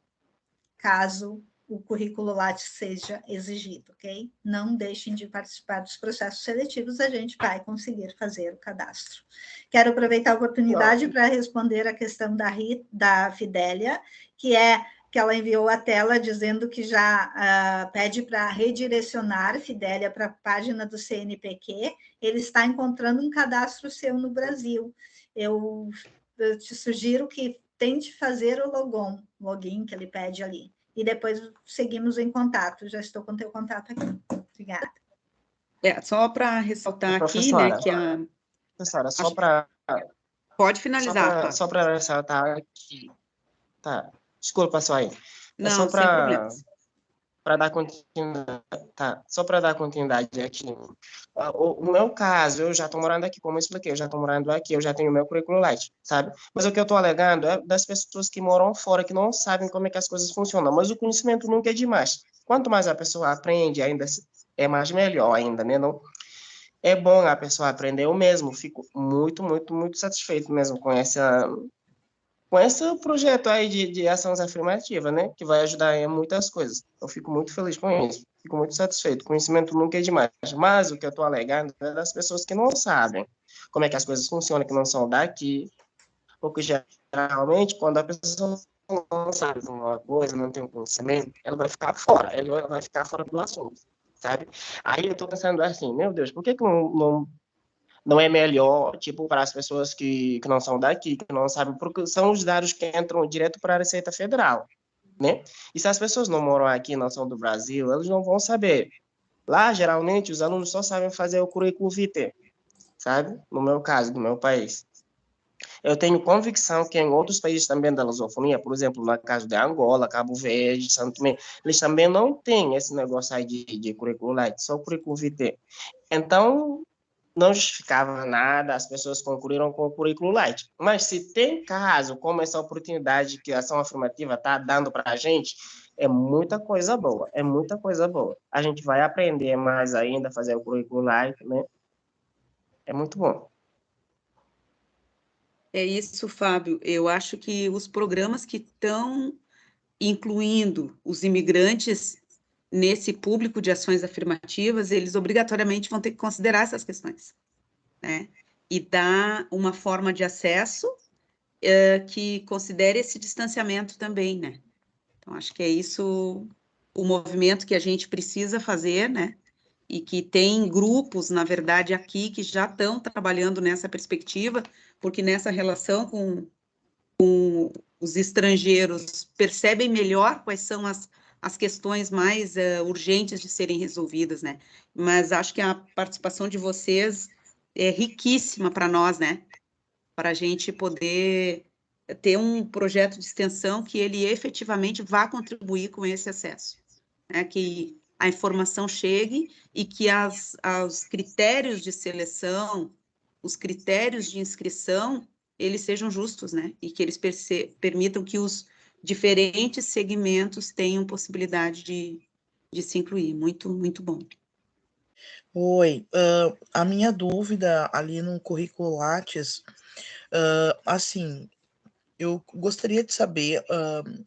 caso o currículo Lattes seja exigido, ok? Não deixem de participar dos processos seletivos, a gente vai conseguir fazer o cadastro. Quero aproveitar a oportunidade para responder a questão da Fidélia, que é que ela enviou a tela dizendo que já pede para redirecionar, Fidélia, para a página do CNPq. Ele está encontrando um cadastro seu no Brasil. Eu te sugiro que tente fazer o login que ele pede ali. E depois seguimos em contato. Já estou com o teu contato aqui. Obrigada. Só para ressaltar aqui, né, que a... Professora, só para... Pode finalizar, Só para ressaltar aqui. Tá, desculpa só aí. Não, só sem problemas. Para dar continuidade, tá? Só para dar continuidade aqui. O meu caso, eu já estou morando aqui, como eu expliquei, eu já estou morando aqui, eu já tenho meu currículo Lattes, sabe? Mas o que eu estou alegando é das pessoas que moram fora, que não sabem como é que as coisas funcionam. Mas o conhecimento nunca é demais. Quanto mais a pessoa aprende, ainda é mais melhor ainda, né? Não, é bom a pessoa aprender. Eu mesmo fico muito, muito, muito satisfeito mesmo com esse projeto aí de ações afirmativas, né? Que vai ajudar em muitas coisas. Eu fico muito feliz com isso. Fico muito satisfeito. Conhecimento nunca é demais. Mas o que eu estou alegando é das pessoas que não sabem como é que as coisas funcionam, que não são daqui. Porque geralmente, quando a pessoa não sabe uma coisa, não tem um conhecimento, ela vai ficar fora. Ela vai ficar fora do assunto, sabe? Aí eu estou pensando assim, meu Deus, por que não é melhor, tipo, para as pessoas que não são daqui, que não sabem, porque são os dados que entram direto para a Receita Federal, né? E se as pessoas não moram aqui, não são do Brasil, eles não vão saber. Lá, geralmente, os alunos só sabem fazer o currículo vitae, sabe? No meu caso, do meu país. Eu tenho convicção que em outros países também da lusofonia, por exemplo, no caso de Angola, Cabo Verde, São Tomé, eles também não têm esse negócio aí de currículo light, só o currículo vitae. Então, não justificava nada, as pessoas concluíram com o currículo light. Mas se tem caso, como essa oportunidade que a ação afirmativa está dando para a gente, é muita coisa boa, é muita coisa boa. A gente vai aprender mais ainda a fazer o currículo light, né? É muito bom. É isso, Fábio. Eu acho que os programas que estão incluindo os imigrantes nesse público de ações afirmativas, eles obrigatoriamente vão ter que considerar essas questões, né? E dar uma forma de acesso que considere esse distanciamento também, né? Então, acho que é isso o movimento que a gente precisa fazer, né? E que tem grupos, na verdade, aqui que já estão trabalhando nessa perspectiva, porque nessa relação com os estrangeiros percebem melhor quais são as questões mais urgentes de serem resolvidas, né? Mas acho que a participação de vocês é riquíssima para nós, né? Para a gente poder ter um projeto de extensão que ele efetivamente vá contribuir com esse acesso, né? Que a informação chegue e que os critérios de seleção, os critérios de inscrição, eles sejam justos, né? E que eles permitam que os diferentes segmentos tenham possibilidade de se incluir. Muito, muito bom. Oi, a minha dúvida ali no currículo Lattes, assim, eu gostaria de saber,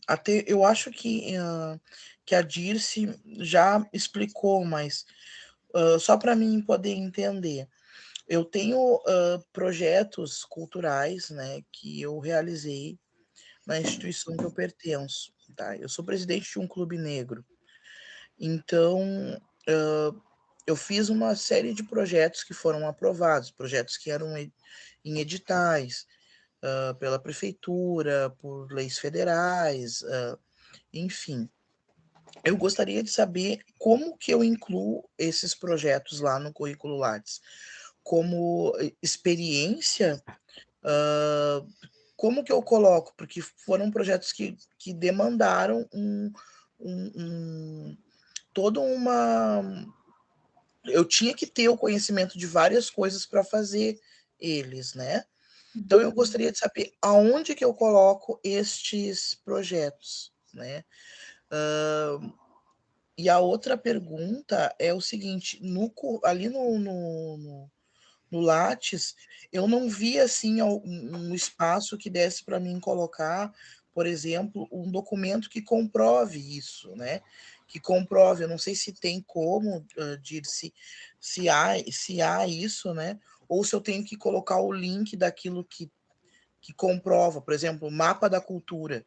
até eu acho que a Dirce já explicou, mas só para mim poder entender. Eu tenho projetos culturais, né, que eu realizei na instituição que eu pertenço, tá? Eu sou presidente de um clube negro. Então, eu fiz uma série de projetos que foram aprovados, projetos que eram em editais, pela prefeitura, por leis federais, enfim. Eu gostaria de saber como que eu incluo esses projetos lá no currículo Lattes. Como experiência, como que eu coloco? Porque foram projetos que demandaram toda uma... Eu tinha que ter o conhecimento de várias coisas para fazer eles, né? Então, eu gostaria de saber aonde que eu coloco estes projetos, né? E a outra pergunta é o seguinte, ali no Lattes, eu não vi, assim, um espaço que desse para mim colocar, por exemplo, um documento que comprove isso, né? Que comprove, eu não sei se tem como, Dirce, se há isso, né? Ou se eu tenho que colocar o link daquilo que comprova, por exemplo, o mapa da cultura,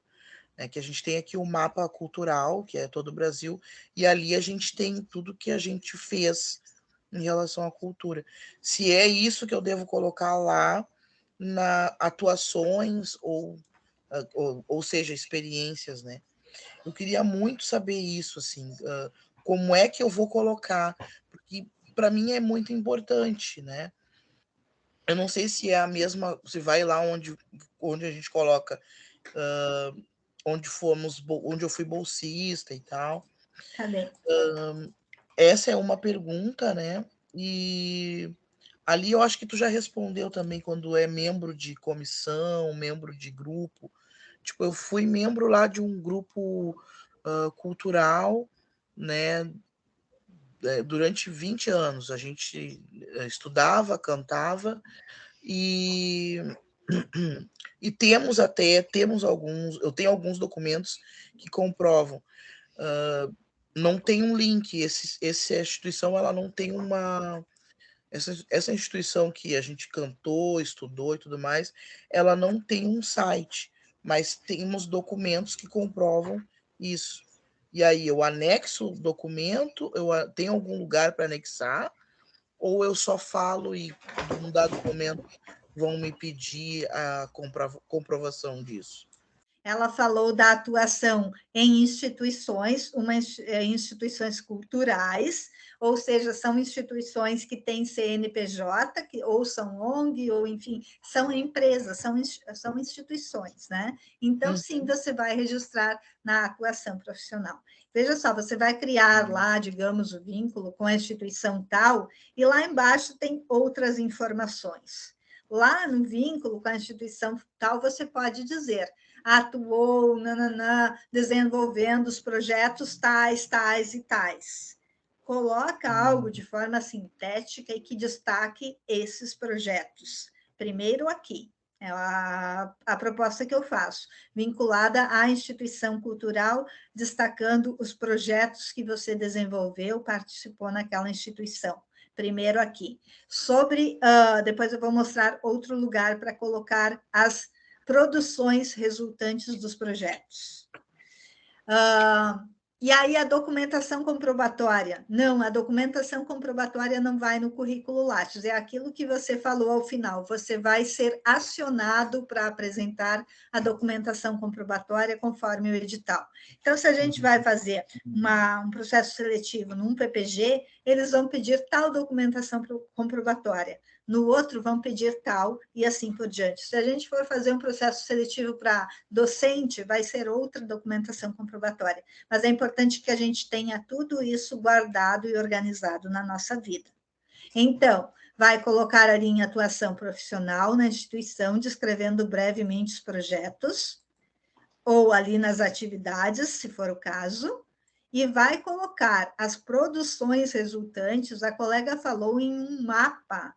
né, que a gente tem aqui o mapa cultural, que é todo o Brasil, e ali a gente tem tudo que a gente fez em relação à cultura. Se é isso que eu devo colocar lá na atuações ou seja, experiências, né? Eu queria muito saber isso, assim, como é que eu vou colocar, porque para mim é muito importante, né? Eu não sei se é a mesma, se vai lá onde a gente coloca onde eu fui bolsista e tal. Tá bem. Essa é uma pergunta, né? E ali eu acho que tu já respondeu também quando é membro de comissão, membro de grupo. Tipo, eu fui membro lá de um grupo cultural, né? Durante 20 anos. A gente estudava, cantava e eu tenho alguns documentos que comprovam. Não tem um link, essa instituição ela não tem essa instituição que a gente cantou, estudou e tudo mais, ela não tem um site, mas temos documentos que comprovam isso. E aí eu anexo o documento, tenho algum lugar para anexar, ou eu só falo e num dado momento vão me pedir a comprovação disso? Ela falou da atuação em instituições, instituições culturais, ou seja, são instituições que têm CNPJ, ou são ONG, ou enfim, são empresas, são instituições, né? Então, sim, você vai registrar na atuação profissional. Veja só, você vai criar lá, digamos, o vínculo com a instituição tal, e lá embaixo tem outras informações. Lá no vínculo com a instituição tal, você pode dizer: atuou, desenvolvendo os projetos tais, tais e tais. Coloca algo de forma sintética e que destaque esses projetos. Primeiro aqui, é a proposta que eu faço, vinculada à instituição cultural, destacando os projetos que você desenvolveu, participou naquela instituição. Primeiro aqui. Depois eu vou mostrar outro lugar para colocar as produções resultantes dos projetos. E aí a documentação comprobatória. Não, a documentação comprobatória não vai no currículo Lattes, é aquilo que você falou ao final, você vai ser acionado para apresentar a documentação comprobatória conforme o edital. Então, se a gente vai fazer um processo seletivo num PPG, eles vão pedir tal documentação comprobatória, no outro vão pedir tal, e assim por diante. Se a gente for fazer um processo seletivo para docente, vai ser outra documentação comprobatória. Mas é importante que a gente tenha tudo isso guardado e organizado na nossa vida. Então, vai colocar ali em atuação profissional na instituição, descrevendo brevemente os projetos, ou ali nas atividades, se for o caso, e vai colocar as produções resultantes, a colega falou em um mapa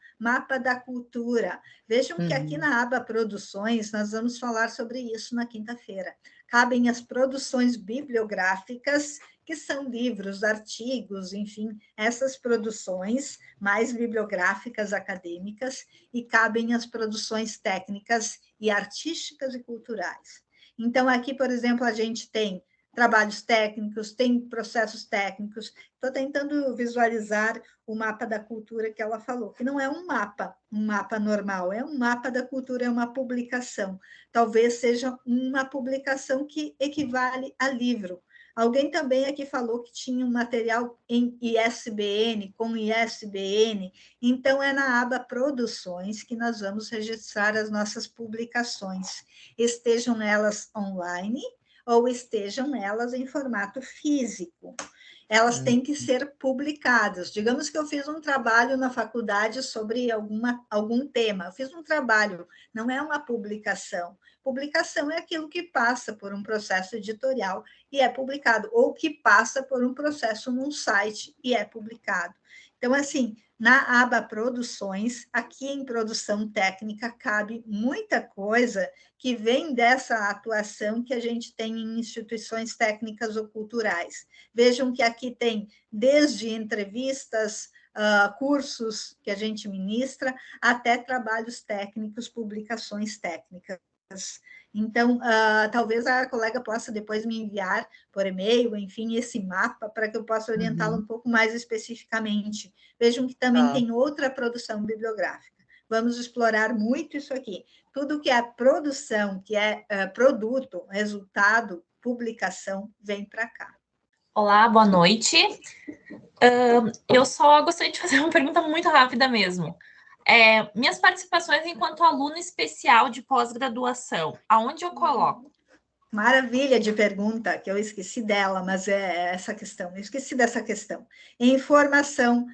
da cultura. Vejam que aqui na aba produções, nós vamos falar sobre isso na quinta-feira. Cabem as produções bibliográficas, que são livros, artigos, enfim, essas produções mais bibliográficas, acadêmicas, e cabem as produções técnicas e artísticas e culturais. Então, aqui, por exemplo, a gente tem trabalhos técnicos, tem processos técnicos. Estou tentando visualizar o mapa da cultura que ela falou, que não é um mapa normal, é um mapa da cultura, é uma publicação. Talvez seja uma publicação que equivale a livro. Alguém também aqui falou que tinha um material em ISBN, com ISBN, então é na aba Produções que nós vamos registrar as nossas publicações, estejam elas online ou estejam elas em formato físico. Elas têm que ser publicadas. Digamos que eu fiz um trabalho na faculdade sobre algum tema, eu fiz um trabalho, não é uma publicação. Publicação é aquilo que passa por um processo editorial e é publicado, ou que passa por um processo num site e é publicado. Então, assim, na aba Produções, aqui em Produção Técnica, cabe muita coisa que vem dessa atuação que a gente tem em instituições técnicas ou culturais. Vejam que aqui tem desde entrevistas, cursos que a gente ministra, até trabalhos técnicos, publicações técnicas. Então, talvez a colega possa depois me enviar por e-mail, enfim, esse mapa, para que eu possa orientá-la um pouco mais especificamente. Vejam que também tem outra produção bibliográfica. Vamos explorar muito isso aqui. Tudo que é produção, que é produto, resultado, publicação, vem para cá. Olá, boa noite. Eu só gostaria de fazer uma pergunta muito rápida mesmo. Minhas participações enquanto aluna especial de pós-graduação, aonde eu coloco? Maravilha de pergunta, que eu esqueci dela, mas é essa questão, eu esqueci dessa questão. Em formação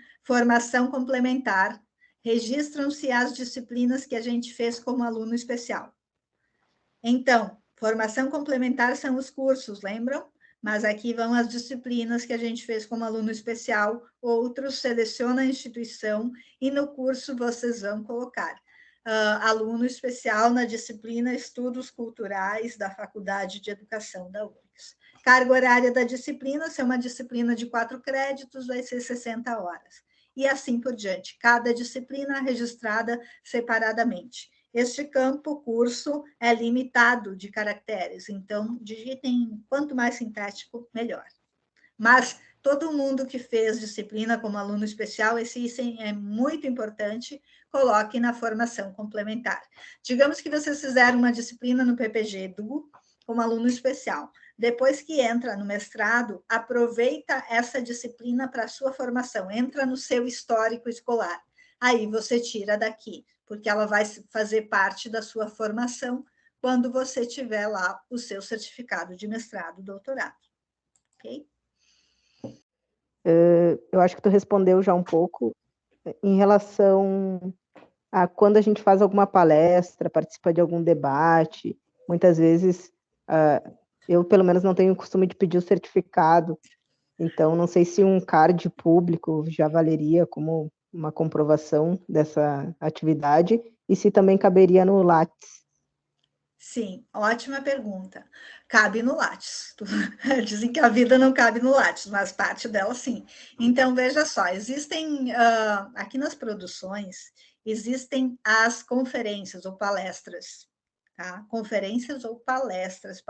complementar, registram-se as disciplinas que a gente fez como aluno especial. Então, formação complementar são os cursos, lembram? Mas aqui vão as disciplinas que a gente fez como aluno especial, outros seleciona a instituição e no curso vocês vão colocar aluno especial na disciplina Estudos Culturais da Faculdade de Educação da URGS. Carga horária da disciplina, se é uma disciplina de 4 créditos, vai ser 60 horas. E assim por diante, cada disciplina registrada separadamente. Este campo, curso, é limitado de caracteres, então digitem quanto mais sintético, melhor. Mas todo mundo que fez disciplina como aluno especial, esse item é muito importante, coloque na formação complementar. Digamos que vocês fizeram uma disciplina no PPG Edu como aluno especial. Depois que entra no mestrado, aproveita essa disciplina para a sua formação, entra no seu histórico escolar. Aí você tira daqui, porque ela vai fazer parte da sua formação quando você tiver lá o seu certificado de mestrado, doutorado. Ok? Eu acho que tu respondeu já um pouco em relação a quando a gente faz alguma palestra, participa de algum debate, muitas vezes eu, pelo menos, não tenho o costume de pedir o certificado, então não sei se um card público já valeria como uma comprovação dessa atividade e se também caberia no Lattes. Sim, ótima pergunta. Cabe no Lattes. Dizem que a vida não cabe no Lattes, mas parte dela sim. Então, veja só, existem, aqui nas produções, existem as conferências ou palestras, tá? Conferências ou palestras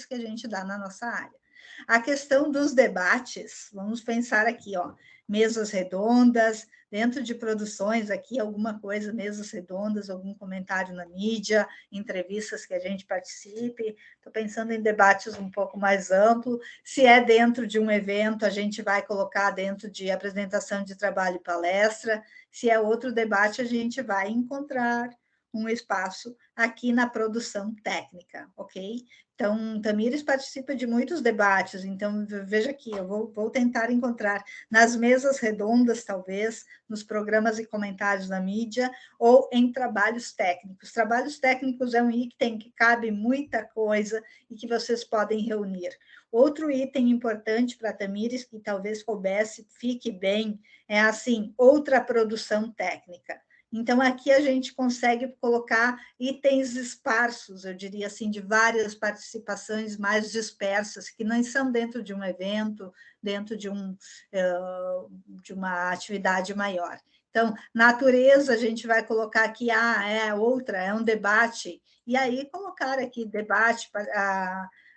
que a gente dá na nossa área. A questão dos debates, vamos pensar aqui, ó, mesas redondas, dentro de produções aqui, alguma coisa, mesas redondas, algum comentário na mídia, entrevistas que a gente participe. Estou pensando em debates um pouco mais amplo. Se é dentro de um evento, a gente vai colocar dentro de apresentação de trabalho e palestra. Se é outro debate, a gente vai encontrar um espaço aqui na produção técnica, ok? Então, Tamires participa de muitos debates, então, veja aqui, eu vou tentar encontrar nas mesas redondas, talvez, nos programas e comentários da mídia, ou em trabalhos técnicos. Trabalhos técnicos é um item que cabe muita coisa e que vocês podem reunir. Outro item importante para Tamires, que talvez coubesse, fique bem, é assim, outra produção técnica. Então, aqui a gente consegue colocar itens esparsos, eu diria assim, de várias participações mais dispersas, que não são dentro de um evento, dentro de uma atividade maior. Então, natureza, a gente vai colocar aqui, é um debate, e aí colocar aqui debate,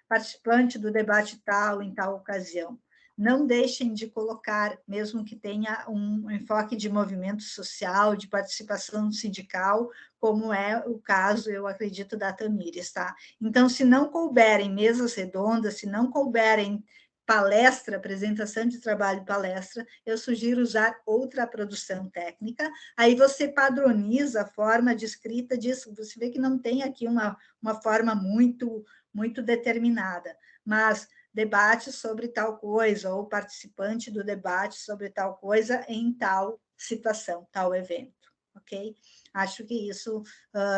participante do debate tal, em tal ocasião. Não deixem de colocar, mesmo que tenha um enfoque de movimento social, de participação sindical, como é o caso, eu acredito, da Tamires, tá? Então, se não couberem mesas redondas, se não couberem palestra, apresentação de trabalho e palestra, eu sugiro usar outra produção técnica, aí você padroniza a forma de escrita disso, você vê que não tem aqui uma forma muito determinada, mas debate sobre tal coisa, ou participante do debate sobre tal coisa em tal situação, tal evento, ok? Acho que isso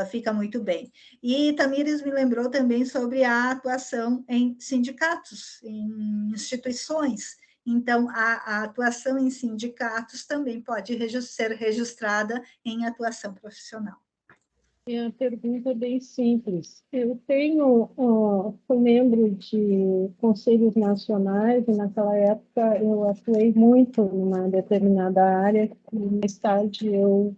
fica muito bem. E Tamires me lembrou também sobre a atuação em sindicatos, em instituições. Então, a atuação em sindicatos também pode ser registrada em atuação profissional. Minha pergunta é bem simples. Eu fui membro de conselhos nacionais e naquela época eu atuei muito numa determinada área e mais tarde eu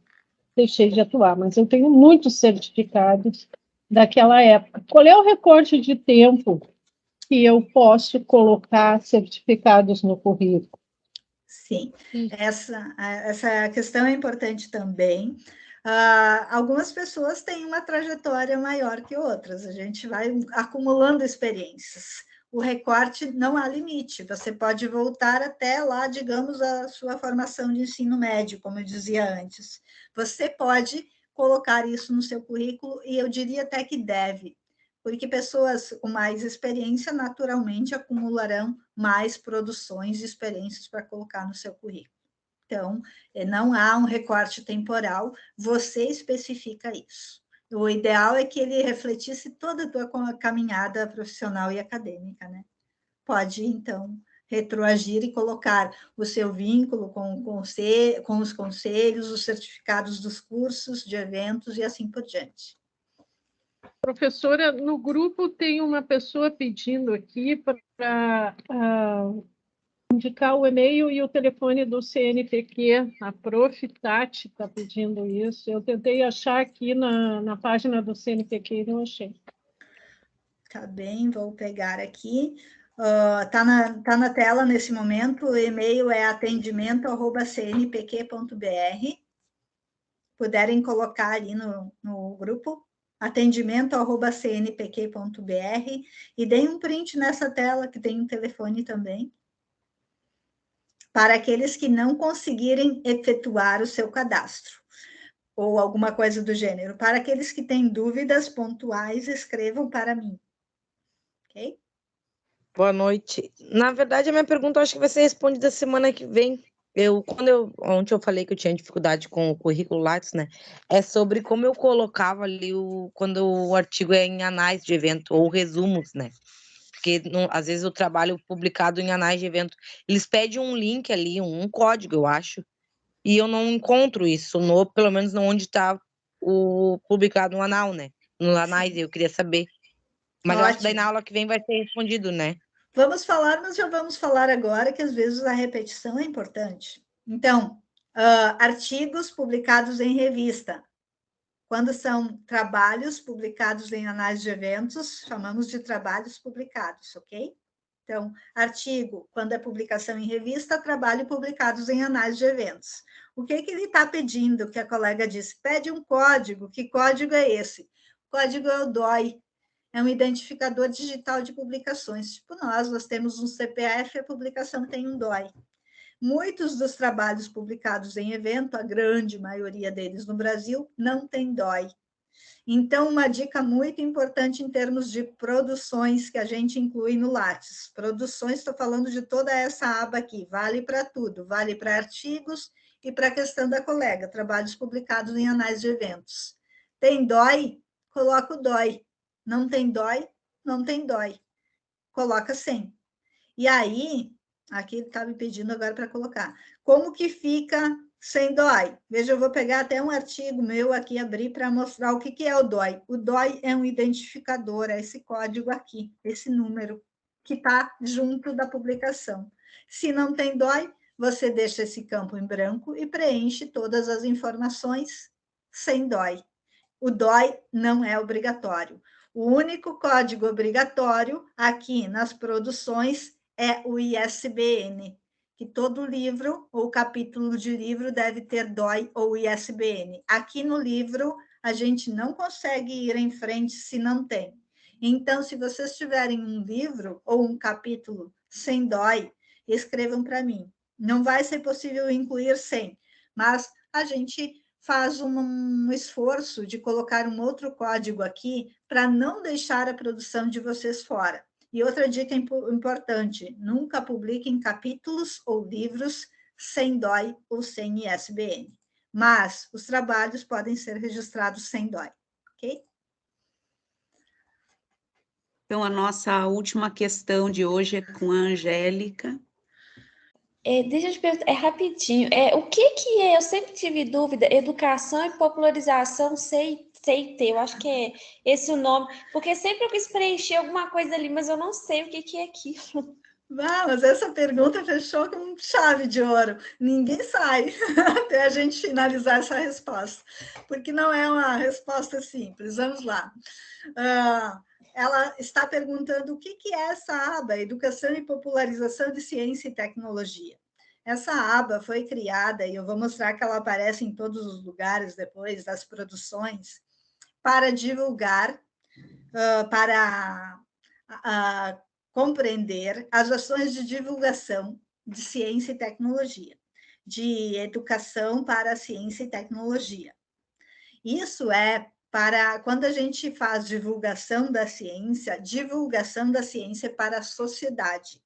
deixei de atuar, mas eu tenho muitos certificados daquela época. Qual é o recorte de tempo que eu posso colocar certificados no currículo? Sim, essa questão é importante também. Algumas pessoas têm uma trajetória maior que outras, a gente vai acumulando experiências. O recorte não há limite, você pode voltar até lá, digamos, a sua formação de ensino médio, como eu dizia antes. Você pode colocar isso no seu currículo, e eu diria até que deve, porque pessoas com mais experiência naturalmente acumularão mais produções e experiências para colocar no seu currículo. Então, não há um recorte temporal, você especifica isso. O ideal é que ele refletisse toda a tua caminhada profissional e acadêmica, né? Pode, então, retroagir e colocar o seu vínculo com os conselhos, os certificados dos cursos, de eventos e assim por diante. Professora, no grupo tem uma pessoa pedindo aqui para indicar o e-mail e o telefone do CNPq. A prof. Tati está pedindo isso. Eu tentei achar aqui na página do CNPq e não achei. Tá bem, vou pegar aqui. Tá na tela nesse momento, o e-mail é atendimento@cnpq.br. Puderem colocar ali no grupo, atendimento@cnpq.br, e deem um print nessa tela, que tem um telefone também, para aqueles que não conseguirem efetuar o seu cadastro, ou alguma coisa do gênero. Para aqueles que têm dúvidas pontuais, escrevam para mim. Ok? Boa noite. Na verdade, a minha pergunta eu acho que vai ser respondida semana que vem. Ontem eu falei que eu tinha dificuldade com o currículo Lattes, né? É sobre como eu colocava ali quando o artigo é em anais de evento, ou resumos, né? Porque às vezes o trabalho publicado em anais de evento, eles pedem um link ali, um código, eu acho, e eu não encontro isso, pelo menos onde está o publicado no anal, né? No anais, eu queria saber. Mas eu acho que daí na aula que vem vai ser respondido, né? Vamos falar, mas já vamos falar agora, que às vezes a repetição é importante. Então, artigos publicados em revista. Quando são trabalhos publicados em anais de eventos, chamamos de trabalhos publicados, ok? Então, artigo, quando é publicação em revista, trabalho publicados em anais de eventos. O que ele está pedindo, que a colega disse? Pede um código. Que código é esse? O código é o DOI. É um identificador digital de publicações. Tipo nós temos um CPF, a publicação tem um DOI. Muitos dos trabalhos publicados em evento, a grande maioria deles no Brasil, não tem DOI. Então, uma dica muito importante em termos de produções que a gente inclui no Lattes. Produções, estou falando de toda essa aba aqui, vale para tudo, vale para artigos e para a questão da colega, trabalhos publicados em anais de eventos. Tem DOI? Coloca o DOI. Não tem DOI? Não tem DOI. Coloca sem. E aí, aqui ele está me pedindo agora para colocar. Como que fica sem DOI? Veja, eu vou pegar até um artigo meu aqui, abrir para mostrar o que é o DOI. O DOI é um identificador, é esse código aqui, esse número, que está junto da publicação. Se não tem DOI, você deixa esse campo em branco e preenche todas as informações sem DOI. O DOI não é obrigatório. O único código obrigatório aqui nas produções é o ISBN, que todo livro ou capítulo de livro deve ter DOI ou ISBN. Aqui no livro, a gente não consegue ir em frente se não tem. Então, se vocês tiverem um livro ou um capítulo sem DOI, escrevam para mim. Não vai ser possível incluir sem, mas a gente faz um esforço de colocar um outro código aqui para não deixar a produção de vocês fora. E outra dica importante, nunca publiquem capítulos ou livros sem DOI ou sem ISBN. Mas os trabalhos podem ser registrados sem DOI, ok? Então, a nossa última questão de hoje é com a Angélica. Deixa eu te perguntar, rapidinho, o que é, eu sempre tive dúvida, educação e popularização, sei ter, eu acho que é esse o nome, porque sempre eu quis preencher alguma coisa ali, mas eu não sei o que é aquilo. Mas essa pergunta fechou com chave de ouro. Ninguém sai até a gente finalizar essa resposta, porque não é uma resposta simples. Vamos lá. Ela está perguntando o que é essa aba, Educação e Popularização de Ciência e Tecnologia. Essa aba foi criada, e eu vou mostrar que ela aparece em todos os lugares depois das produções, para divulgar, para compreender as ações de divulgação de ciência e tecnologia, de educação para a ciência e tecnologia. Isso é para quando a gente faz divulgação da ciência para a sociedade,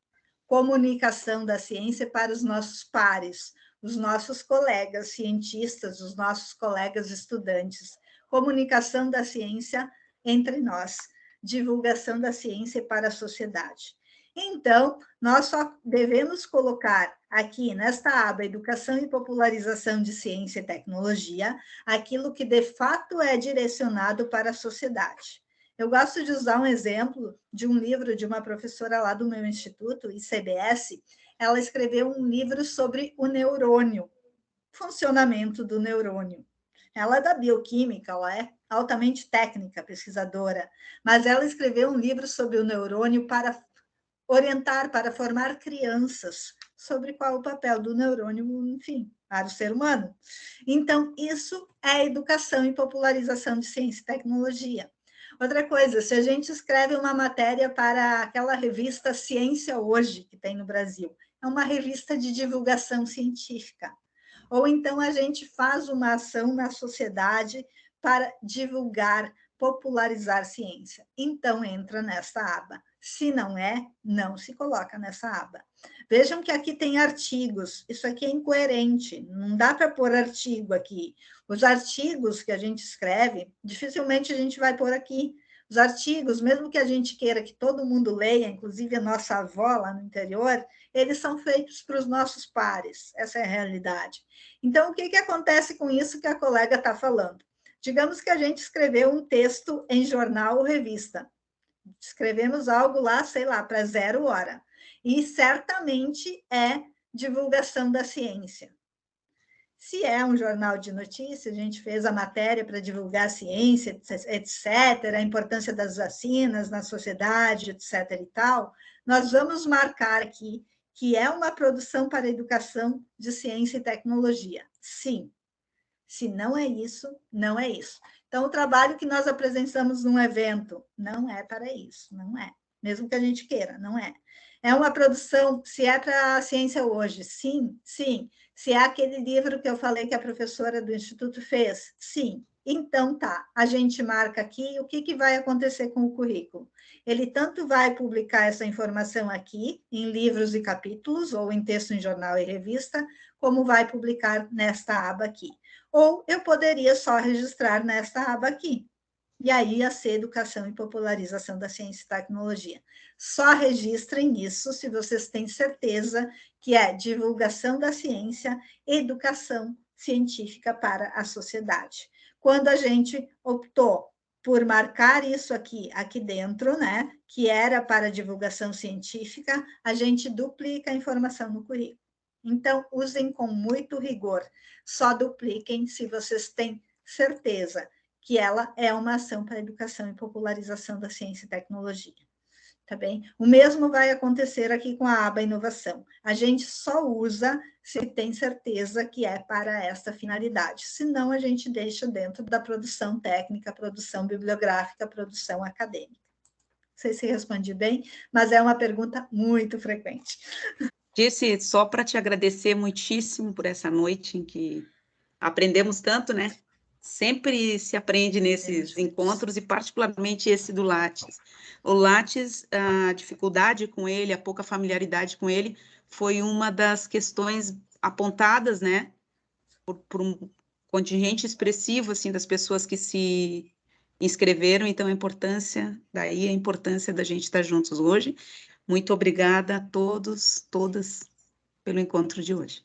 comunicação da ciência para os nossos pares, os nossos colegas cientistas, os nossos colegas estudantes, comunicação da ciência entre nós, divulgação da ciência para a sociedade. Então, nós só devemos colocar aqui nesta aba Educação e Popularização de Ciência e Tecnologia aquilo que de fato é direcionado para a sociedade. Eu gosto de usar um exemplo de um livro de uma professora lá do meu instituto, ICBS. Ela escreveu um livro sobre o neurônio, funcionamento do neurônio. Ela é da bioquímica, ela é altamente técnica, pesquisadora, mas ela escreveu um livro sobre o neurônio para orientar, para formar crianças sobre qual é o papel do neurônio, enfim, para o ser humano. Então, isso é educação e popularização de ciência e tecnologia. Outra coisa, se a gente escreve uma matéria para aquela revista Ciência Hoje, que tem no Brasil, é uma revista de divulgação científica. Ou então a gente faz uma ação na sociedade para divulgar, popularizar ciência. Então, entra nessa aba. Se não é, não se coloca nessa aba. Vejam que aqui tem artigos. Isso aqui é incoerente. Não dá para pôr artigo aqui. Os artigos que a gente escreve, dificilmente a gente vai pôr aqui. Os artigos, mesmo que a gente queira que todo mundo leia, inclusive a nossa avó lá no interior, eles são feitos para os nossos pares. Essa é a realidade. Então, o que acontece com isso que a colega está falando? Digamos que a gente escreveu um texto em jornal ou revista. Escrevemos algo lá, sei lá, para 0 hora. E certamente é divulgação da ciência. Se é um jornal de notícias, a gente fez a matéria para divulgar a ciência, etc., a importância das vacinas na sociedade, etc. e tal, nós vamos marcar aqui que é uma produção para a educação de ciência e tecnologia. Sim. Se não é isso, não é isso. Então, o trabalho que nós apresentamos num evento não é para isso, não é. Mesmo que a gente queira, não é. É uma produção, se é para a ciência hoje, sim, sim. Se é aquele livro que eu falei que a professora do Instituto fez, sim. Então, tá, a gente marca aqui o que vai acontecer com o currículo. Ele tanto vai publicar essa informação aqui, em livros e capítulos, ou em texto em jornal e revista, como vai publicar nesta aba aqui. Ou eu poderia só registrar nesta aba aqui. E aí ia ser Educação e Popularização da Ciência e Tecnologia. Só registrem isso se vocês têm certeza que é divulgação da ciência, educação científica para a sociedade. Quando a gente optou por marcar isso aqui dentro, né, que era para divulgação científica, a gente duplica a informação no currículo. Então, usem com muito rigor. Só dupliquem se vocês têm certeza que ela é uma ação para a educação e popularização da ciência e tecnologia. Tá bem? O mesmo vai acontecer aqui com a aba inovação. A gente só usa se tem certeza que é para essa finalidade, senão a gente deixa dentro da produção técnica, produção bibliográfica, produção acadêmica. Não sei se respondi bem, mas é uma pergunta muito frequente. Dirce, só para te agradecer muitíssimo por essa noite em que aprendemos tanto, né? Sempre se aprende nesses encontros, e particularmente esse do Lattes. O Lattes, a dificuldade com ele, a pouca familiaridade com ele, foi uma das questões apontadas, né, por um contingente expressivo, assim, das pessoas que se inscreveram. Então, daí a importância da gente estar juntos hoje. Muito obrigada a todos, todas, pelo encontro de hoje.